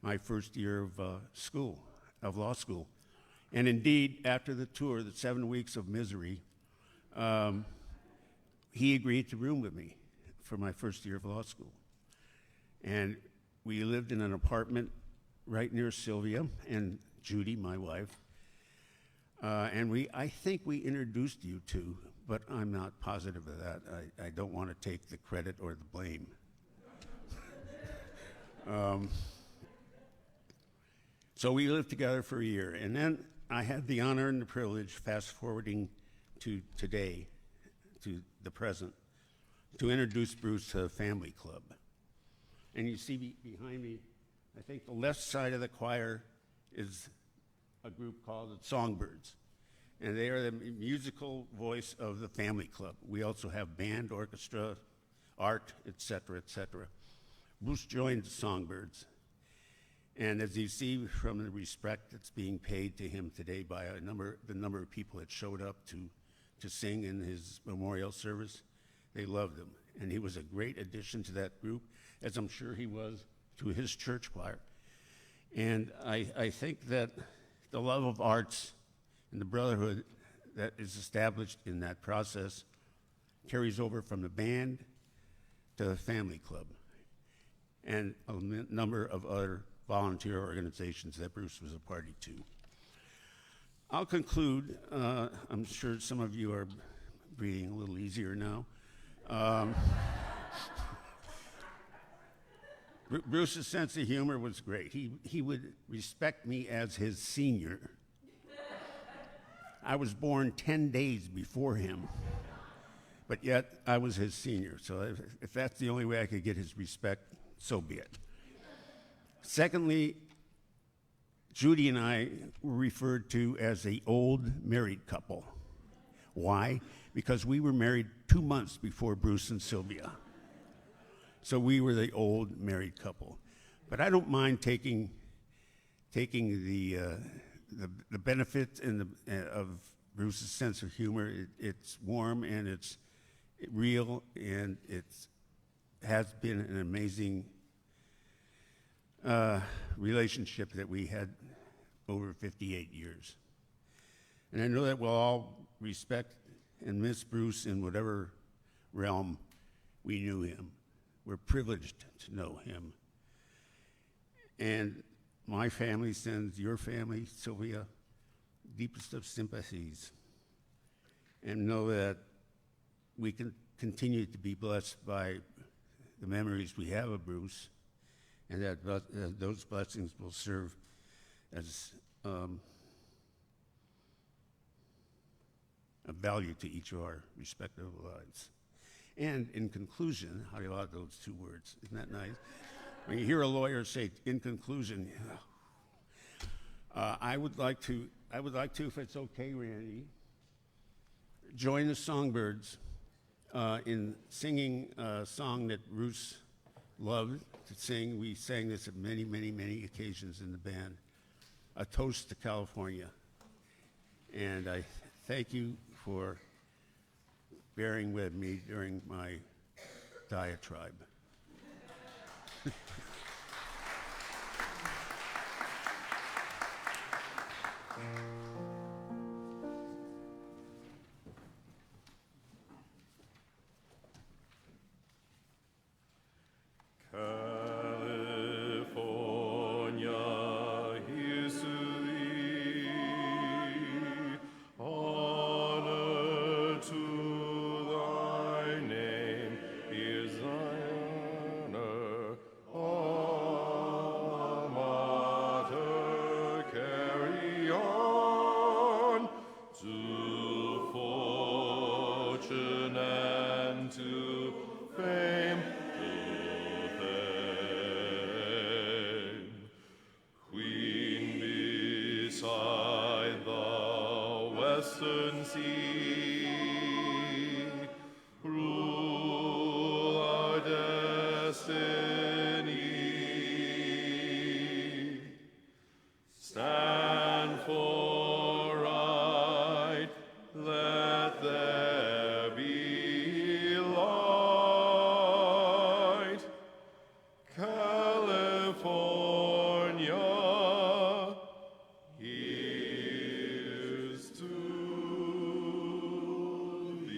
my first year of law school? And indeed, after the tour, the 7 weeks of misery, he agreed to room with me for my first year of law school. And we lived in an apartment right near Sylvia and Judy, my wife. And I think we introduced you two, but I'm not positive of that. I don't want to take the credit or the blame. So we lived together for a year, and then I had the honor and the privilege, fast forwarding to today, to the present, to introduce Bruce to the Family Club. And you see behind me, I think the left side of the choir is a group called the Songbirds, and they are the musical voice of the Family Club. We also have band, orchestra, art, etc., etc. Bruce joined the Songbirds, and as you see from the respect that's being paid to him today by the number of people that showed up to sing in his memorial service, they loved him. And he was a great addition to that group, as I'm sure he was to his church choir. And I think that the love of arts and the brotherhood that is established in that process carries over from the band to the Family Club and a number of other volunteer organizations that Bruce was a party to. I'll conclude. I'm sure some of you are breathing a little easier now. Bruce's sense of humor was great. He would respect me as his senior. I was born 10 days before him, but yet I was his senior. So if that's the only way I could get his respect, so be it. Secondly, Judy and I were referred to as the old married couple. Why? Because we were married 2 months before Bruce and Sylvia. So we were the old married couple. But I don't mind taking the benefit of Bruce's sense of humor. It's warm and it's real, and it has been an amazing relationship that we had over 58 years. And I know that we'll all respect and miss Bruce in whatever realm we knew him. We're privileged to know him. And my family sends your family, Sylvia, deepest of sympathies. And know that we can continue to be blessed by the memories we have of Bruce, and that those blessings will serve as a value to each of our respective lives. And in conclusion, how do you like those two words? Isn't that nice? When you hear a lawyer say, in conclusion, I would like to, if it's okay, Randy, join the Songbirds in singing a song that Bruce loved to sing. We sang this at many, many, many occasions in the band, A Toast to California. And I thank you for bearing with me during my diatribe. California, here's to thee, honor fortune and to fame, to fame. Queen beside the western sea, rule our destiny. Stand for right, let there be light. California, here's to thee.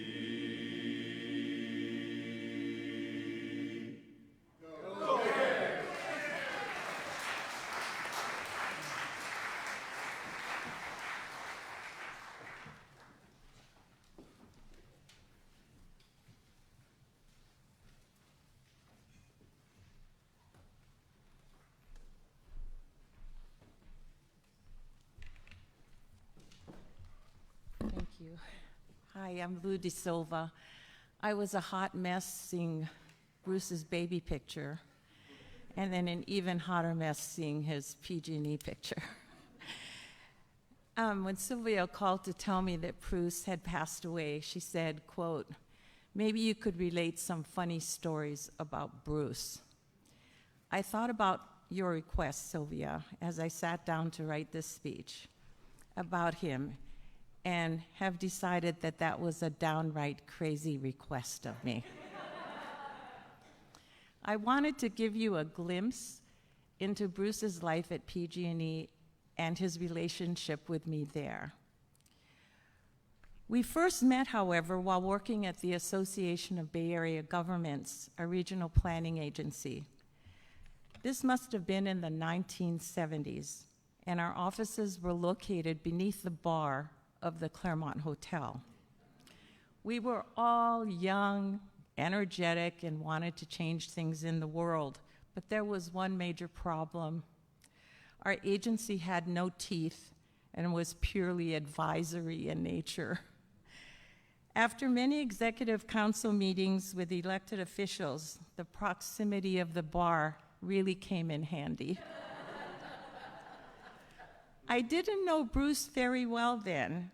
Thank you. Hi, I'm Lou De Silva. I was a hot mess seeing Bruce's baby picture, and then an even hotter mess seeing his PG&E picture. When Sylvia called to tell me that Bruce had passed away, she said, quote, "Maybe you could relate some funny stories about Bruce." I thought about your request, Sylvia, as I sat down to write this speech about him, and have decided that that was a downright crazy request of me. I wanted to give you a glimpse into Bruce's life at PG&E and his relationship with me there. We first met, however, while working at the Association of Bay Area Governments, a regional planning agency. This must have been in the 1970s, and our offices were located beneath the bar of the Claremont Hotel. We were all young, energetic, and wanted to change things in the world, but there was one major problem. Our agency had no teeth and was purely advisory in nature. After many executive council meetings with elected officials, the proximity of the bar really came in handy. I didn't know Bruce very well then,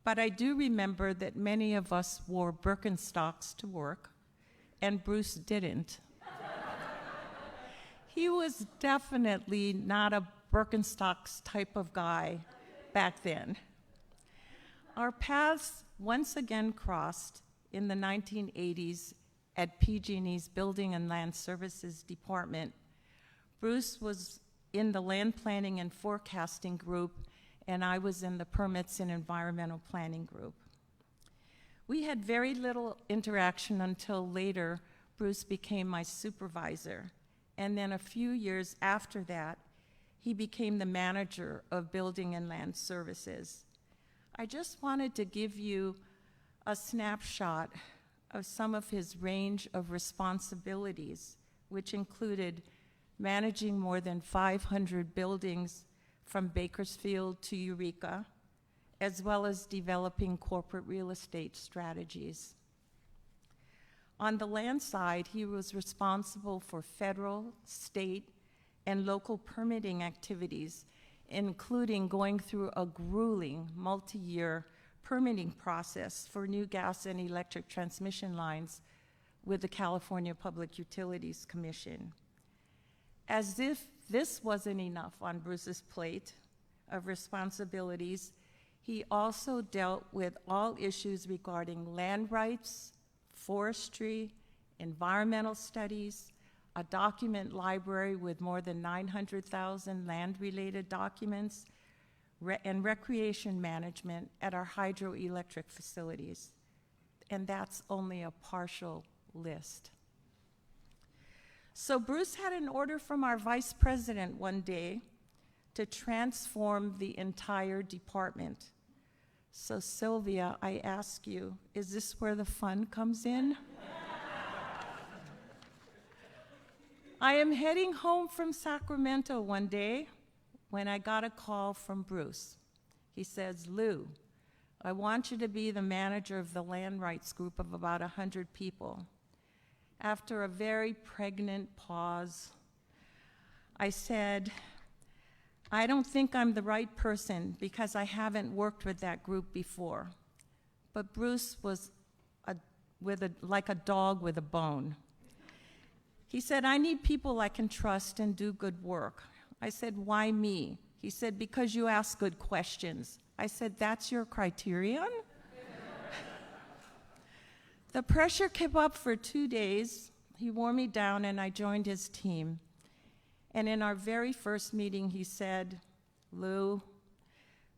but I do remember that many of us wore Birkenstocks to work, and Bruce didn't. He was definitely not a Birkenstocks type of guy back then. Our paths once again crossed in the 1980s at PG&E's Building and Land Services Department. Bruce was in the Land Planning and Forecasting Group, and I was in the Permits and Environmental Planning Group. We had very little interaction until later Bruce became my supervisor, and then a few years after that, he became the manager of Building and Land Services. I just wanted to give you a snapshot of some of his range of responsibilities, which included managing more than 500 buildings from Bakersfield to Eureka, as well as developing corporate real estate strategies. On the land side, he was responsible for federal, state, and local permitting activities, including going through a grueling multi-year permitting process for new gas and electric transmission lines with the California Public Utilities Commission. As if this wasn't enough on Bruce's plate of responsibilities, he also dealt with all issues regarding land rights, forestry, environmental studies, a document library with more than 900,000 land-related documents, and recreation management at our hydroelectric facilities. And that's only a partial list. So Bruce had an order from our vice president one day to transform the entire department. So Sylvia, I ask you, is this where the fun comes in? I am heading home from Sacramento one day when I got a call from Bruce. He says, "Lou, I want you to be the manager of the land rights group of about 100 people. After a very pregnant pause, I said, I don't think I'm the right person because I haven't worked with that group before. But Bruce was like a dog with a bone. He said, I need people I can trust and do good work. I said, why me? He said, because you ask good questions. I said, that's your criterion? The pressure kept up for 2 days. He wore me down and I joined his team. And in our very first meeting, he said, Lou,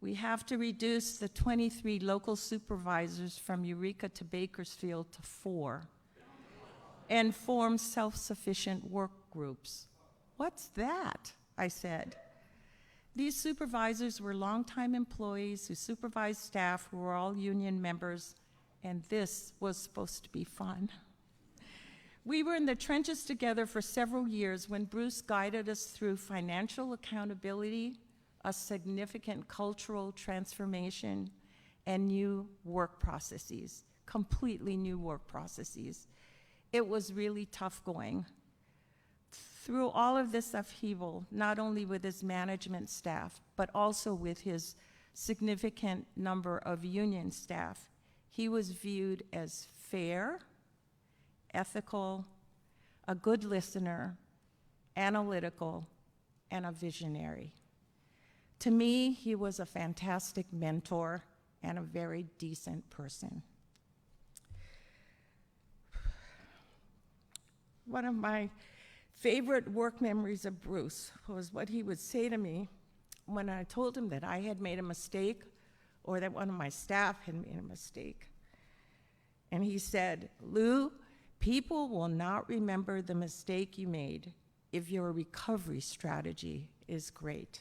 we have to reduce the 23 local supervisors from Eureka to Bakersfield to 4 and form self-sufficient work groups. What's that? I said. These supervisors were longtime employees who supervised staff who were all union members, and this was supposed to be fun. We were in the trenches together for several years when Bruce guided us through financial accountability, a significant cultural transformation, and new work processes, completely new work processes. It was really tough going. Through all of this upheaval, not only with his management staff, but also with his significant number of union staff, he was viewed as fair, ethical, a good listener, analytical, and a visionary. To me, he was a fantastic mentor and a very decent person. One of my favorite work memories of Bruce was what he would say to me when I told him that I had made a mistake or that one of my staff had made a mistake. And he said, Lou, people will not remember the mistake you made if your recovery strategy is great.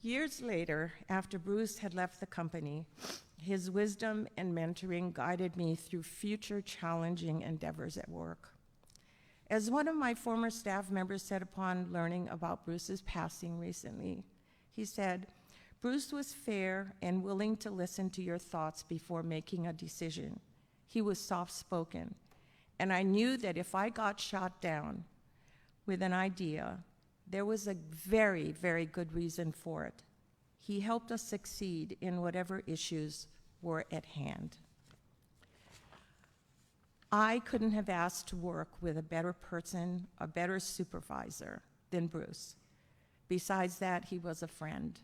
Years later, after Bruce had left the company, his wisdom and mentoring guided me through future challenging endeavors at work. As one of my former staff members said upon learning about Bruce's passing recently, he said, Bruce was fair and willing to listen to your thoughts before making a decision. He was soft-spoken, and I knew that if I got shot down with an idea, there was a very, very good reason for it. He helped us succeed in whatever issues were at hand. I couldn't have asked to work with a better person, a better supervisor than Bruce. Besides that, he was a friend.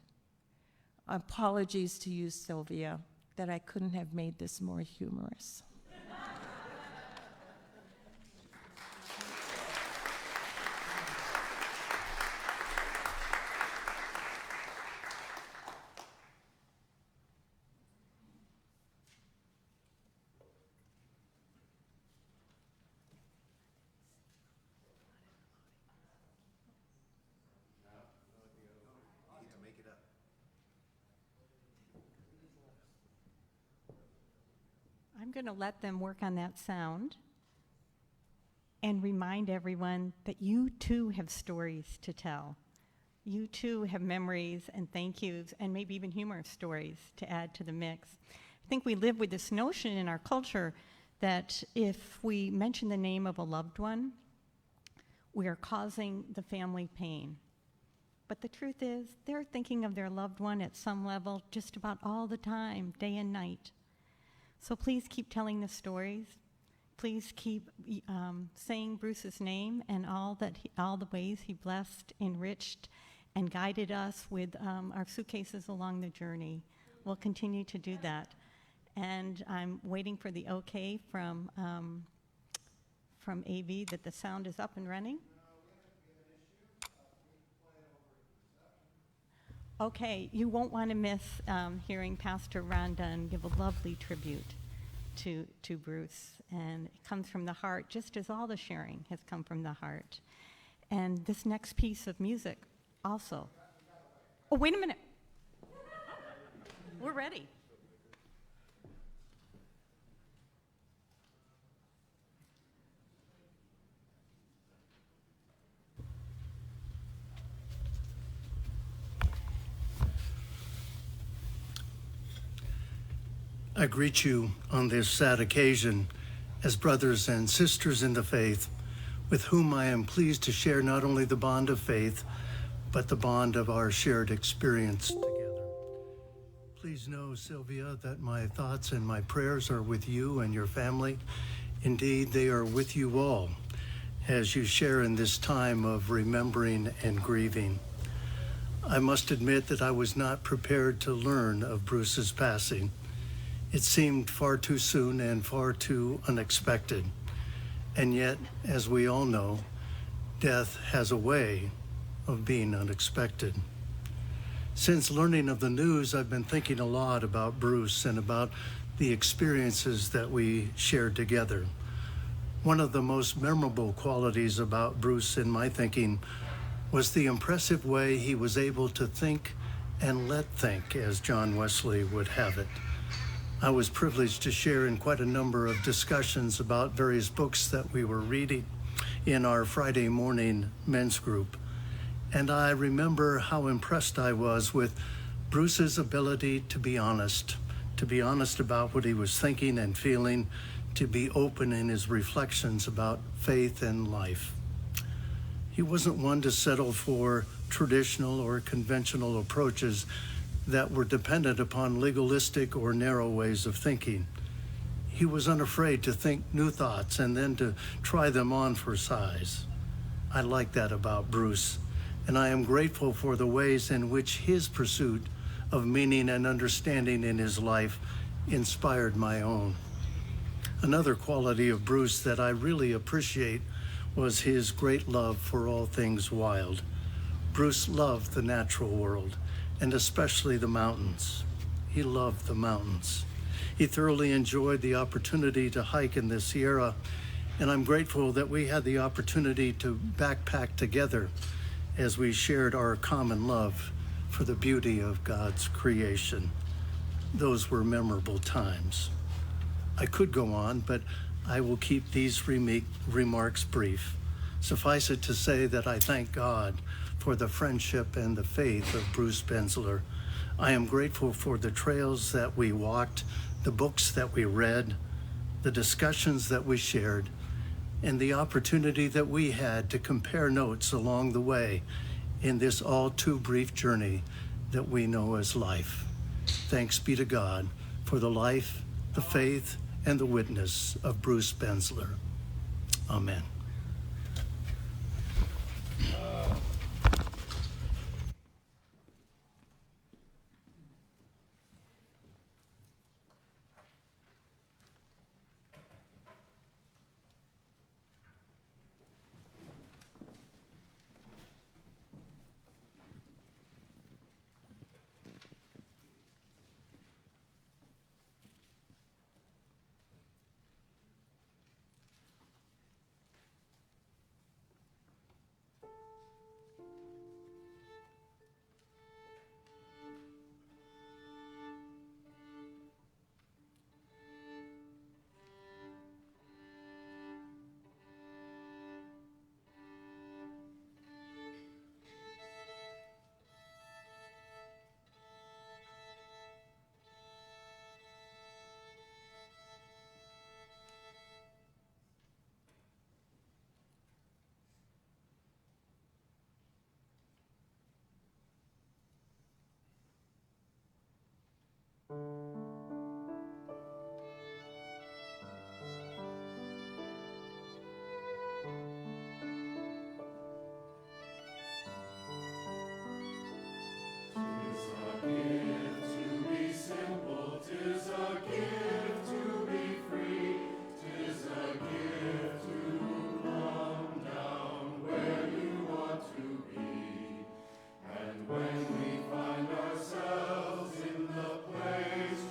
Apologies to you, Sylvia, that I couldn't have made this more humorous. I'm going to let them work on that sound and remind everyone that you too have stories to tell. You too have memories and thank yous and maybe even humorous stories to add to the mix. I think we live with this notion in our culture that if we mention the name of a loved one, we are causing the family pain. But the truth is, they're thinking of their loved one at some level just about all the time, day and night. So please keep telling the stories. Please keep saying Bruce's name and all the ways he blessed, enriched, and guided us with our suitcases along the journey. We'll continue to do that. And I'm waiting for the okay from AV that the sound is up and running. Okay, you won't want to miss hearing Pastor Ron Dunn give a lovely tribute to Bruce. And it comes from the heart, just as all the sharing has come from the heart. And this next piece of music also. Oh, wait a minute. We're ready. I greet you on this sad occasion as brothers and sisters in the faith, with whom I am pleased to share not only the bond of faith, but the bond of our shared experience together. Please know, Sylvia, that my thoughts and my prayers are with you and your family. Indeed, they are with you all as you share in this time of remembering and grieving. I must admit that I was not prepared to learn of Bruce's passing. It seemed far too soon and far too unexpected. And yet, as we all know, death has a way of being unexpected. Since learning of the news, I've been thinking a lot about Bruce and about the experiences that we shared together. One of the most memorable qualities about Bruce in my thinking was the impressive way he was able to think and let think, as John Wesley would have it. I was privileged to share in quite a number of discussions about various books that we were reading in our Friday morning men's group. And I remember how impressed I was with Bruce's ability to be honest about what he was thinking and feeling, to be open in his reflections about faith and life. He wasn't one to settle for traditional or conventional approaches that were dependent upon legalistic or narrow ways of thinking. He was unafraid to think new thoughts and then to try them on for size. I like that about Bruce, and I am grateful for the ways in which his pursuit of meaning and understanding in his life inspired my own. Another quality of Bruce that I really appreciate was his great love for all things wild. Bruce loved the natural world, and especially the mountains. He loved the mountains. He thoroughly enjoyed the opportunity to hike in the Sierra, and I'm grateful that we had the opportunity to backpack together as we shared our common love for the beauty of God's creation. Those were memorable times. I could go on, but I will keep these remarks brief. Suffice it to say that I thank God for the friendship and the faith of Bruce Benzler. I am grateful for the trails that we walked, the books that we read, the discussions that we shared, and the opportunity that we had to compare notes along the way in this all too brief journey that we know as life. Thanks be to God for the life, the faith, and the witness of Bruce Benzler. Amen. When we find ourselves in the place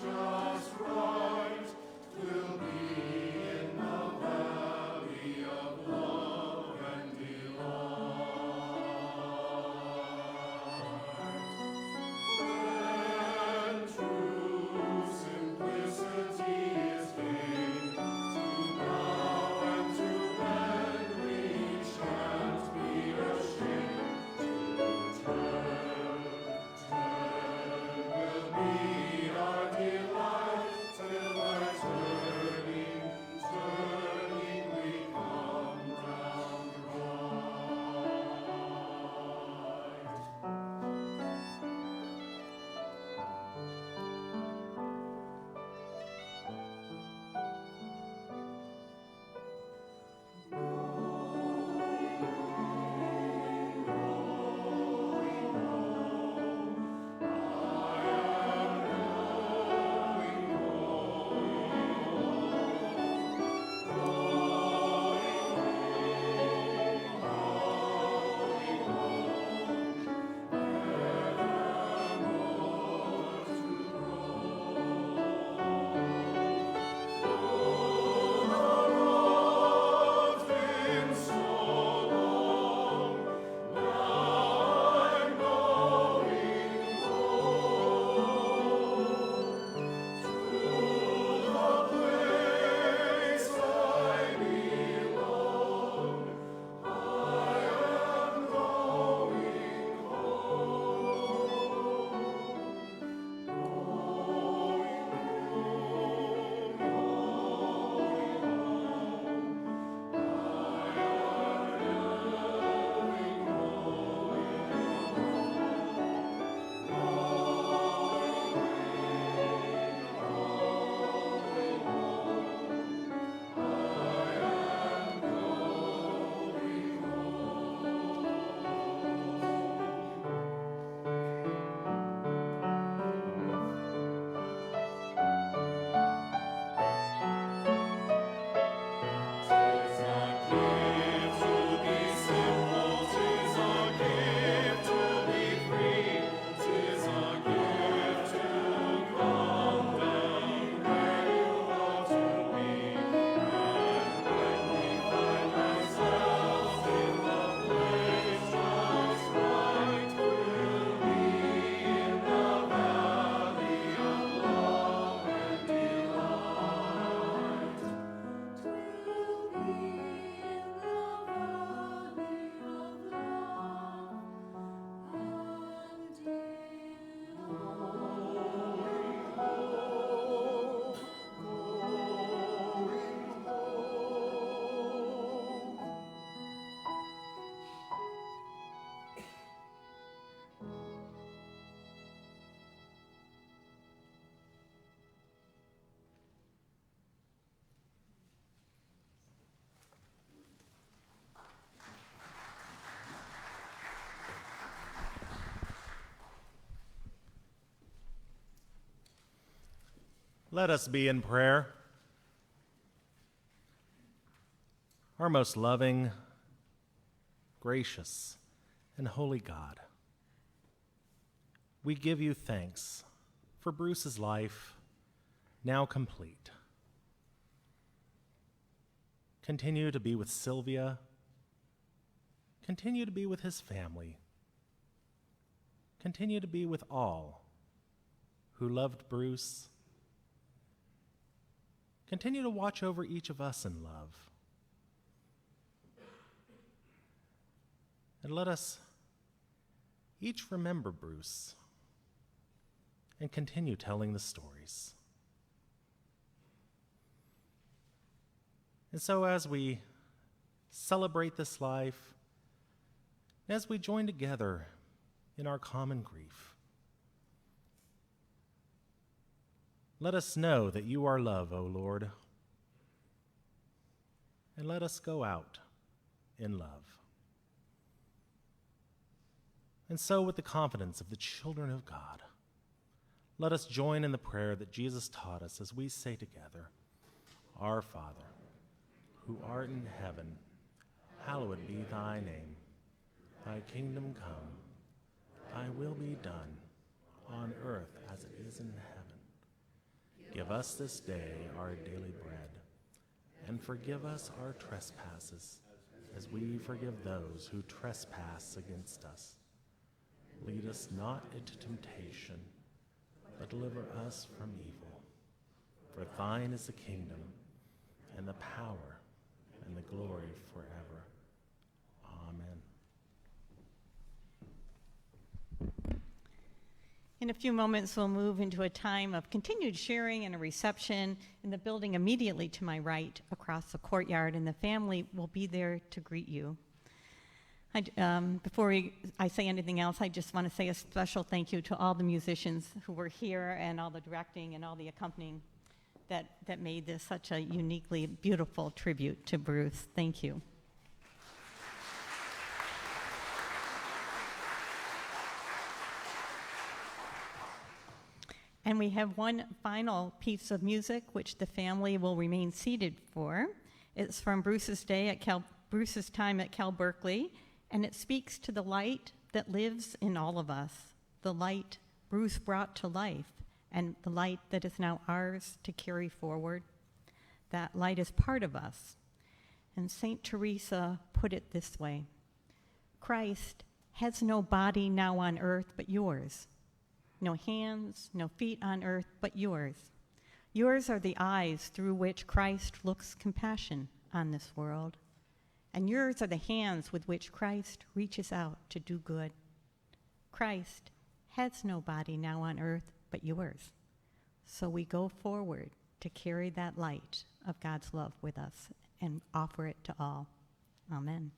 Let us be in prayer. Our most loving, gracious, and holy God, we give you thanks for Bruce's life, now complete. Continue to be with Sylvia. Continue to be with his family. Continue to be with all who loved Bruce. Continue to watch over each of us in love. And let us each remember Bruce and continue telling the stories. And so as we celebrate this life, as we join together in our common grief, let us know that you are love, O Lord, and let us go out in love. And so, with the confidence of the children of God, let us join in the prayer that Jesus taught us as we say together, Our Father, who art in heaven, hallowed be thy name. Thy kingdom come, thy will be done, on earth as it is in heaven. Give us this day our daily bread, and forgive us our trespasses, as we forgive those who trespass against us. Lead us not into temptation, but deliver us from evil. For thine is the kingdom, and the power, and the glory forever. Amen. In a few moments, we'll move into a time of continued sharing and a reception in the building immediately to my right across the courtyard, and the family will be there to greet you. Before I say anything else, I just want to say a special thank you to all the musicians who were here and all the directing and all the accompanying that made this such a uniquely beautiful tribute to Bruce. Thank you. And we have one final piece of music which the family will remain seated for. It's from Bruce's time at Cal Berkeley, and it speaks to the light that lives in all of us, the light Bruce brought to life, and the light that is now ours to carry forward. That light is part of us. And St. Teresa put it this way: Christ has no body now on earth but yours. No hands, no feet on earth, but yours. Yours are the eyes through which Christ looks compassion on this world. And yours are the hands with which Christ reaches out to do good. Christ has no body now on earth but yours. So we go forward to carry that light of God's love with us and offer it to all. Amen.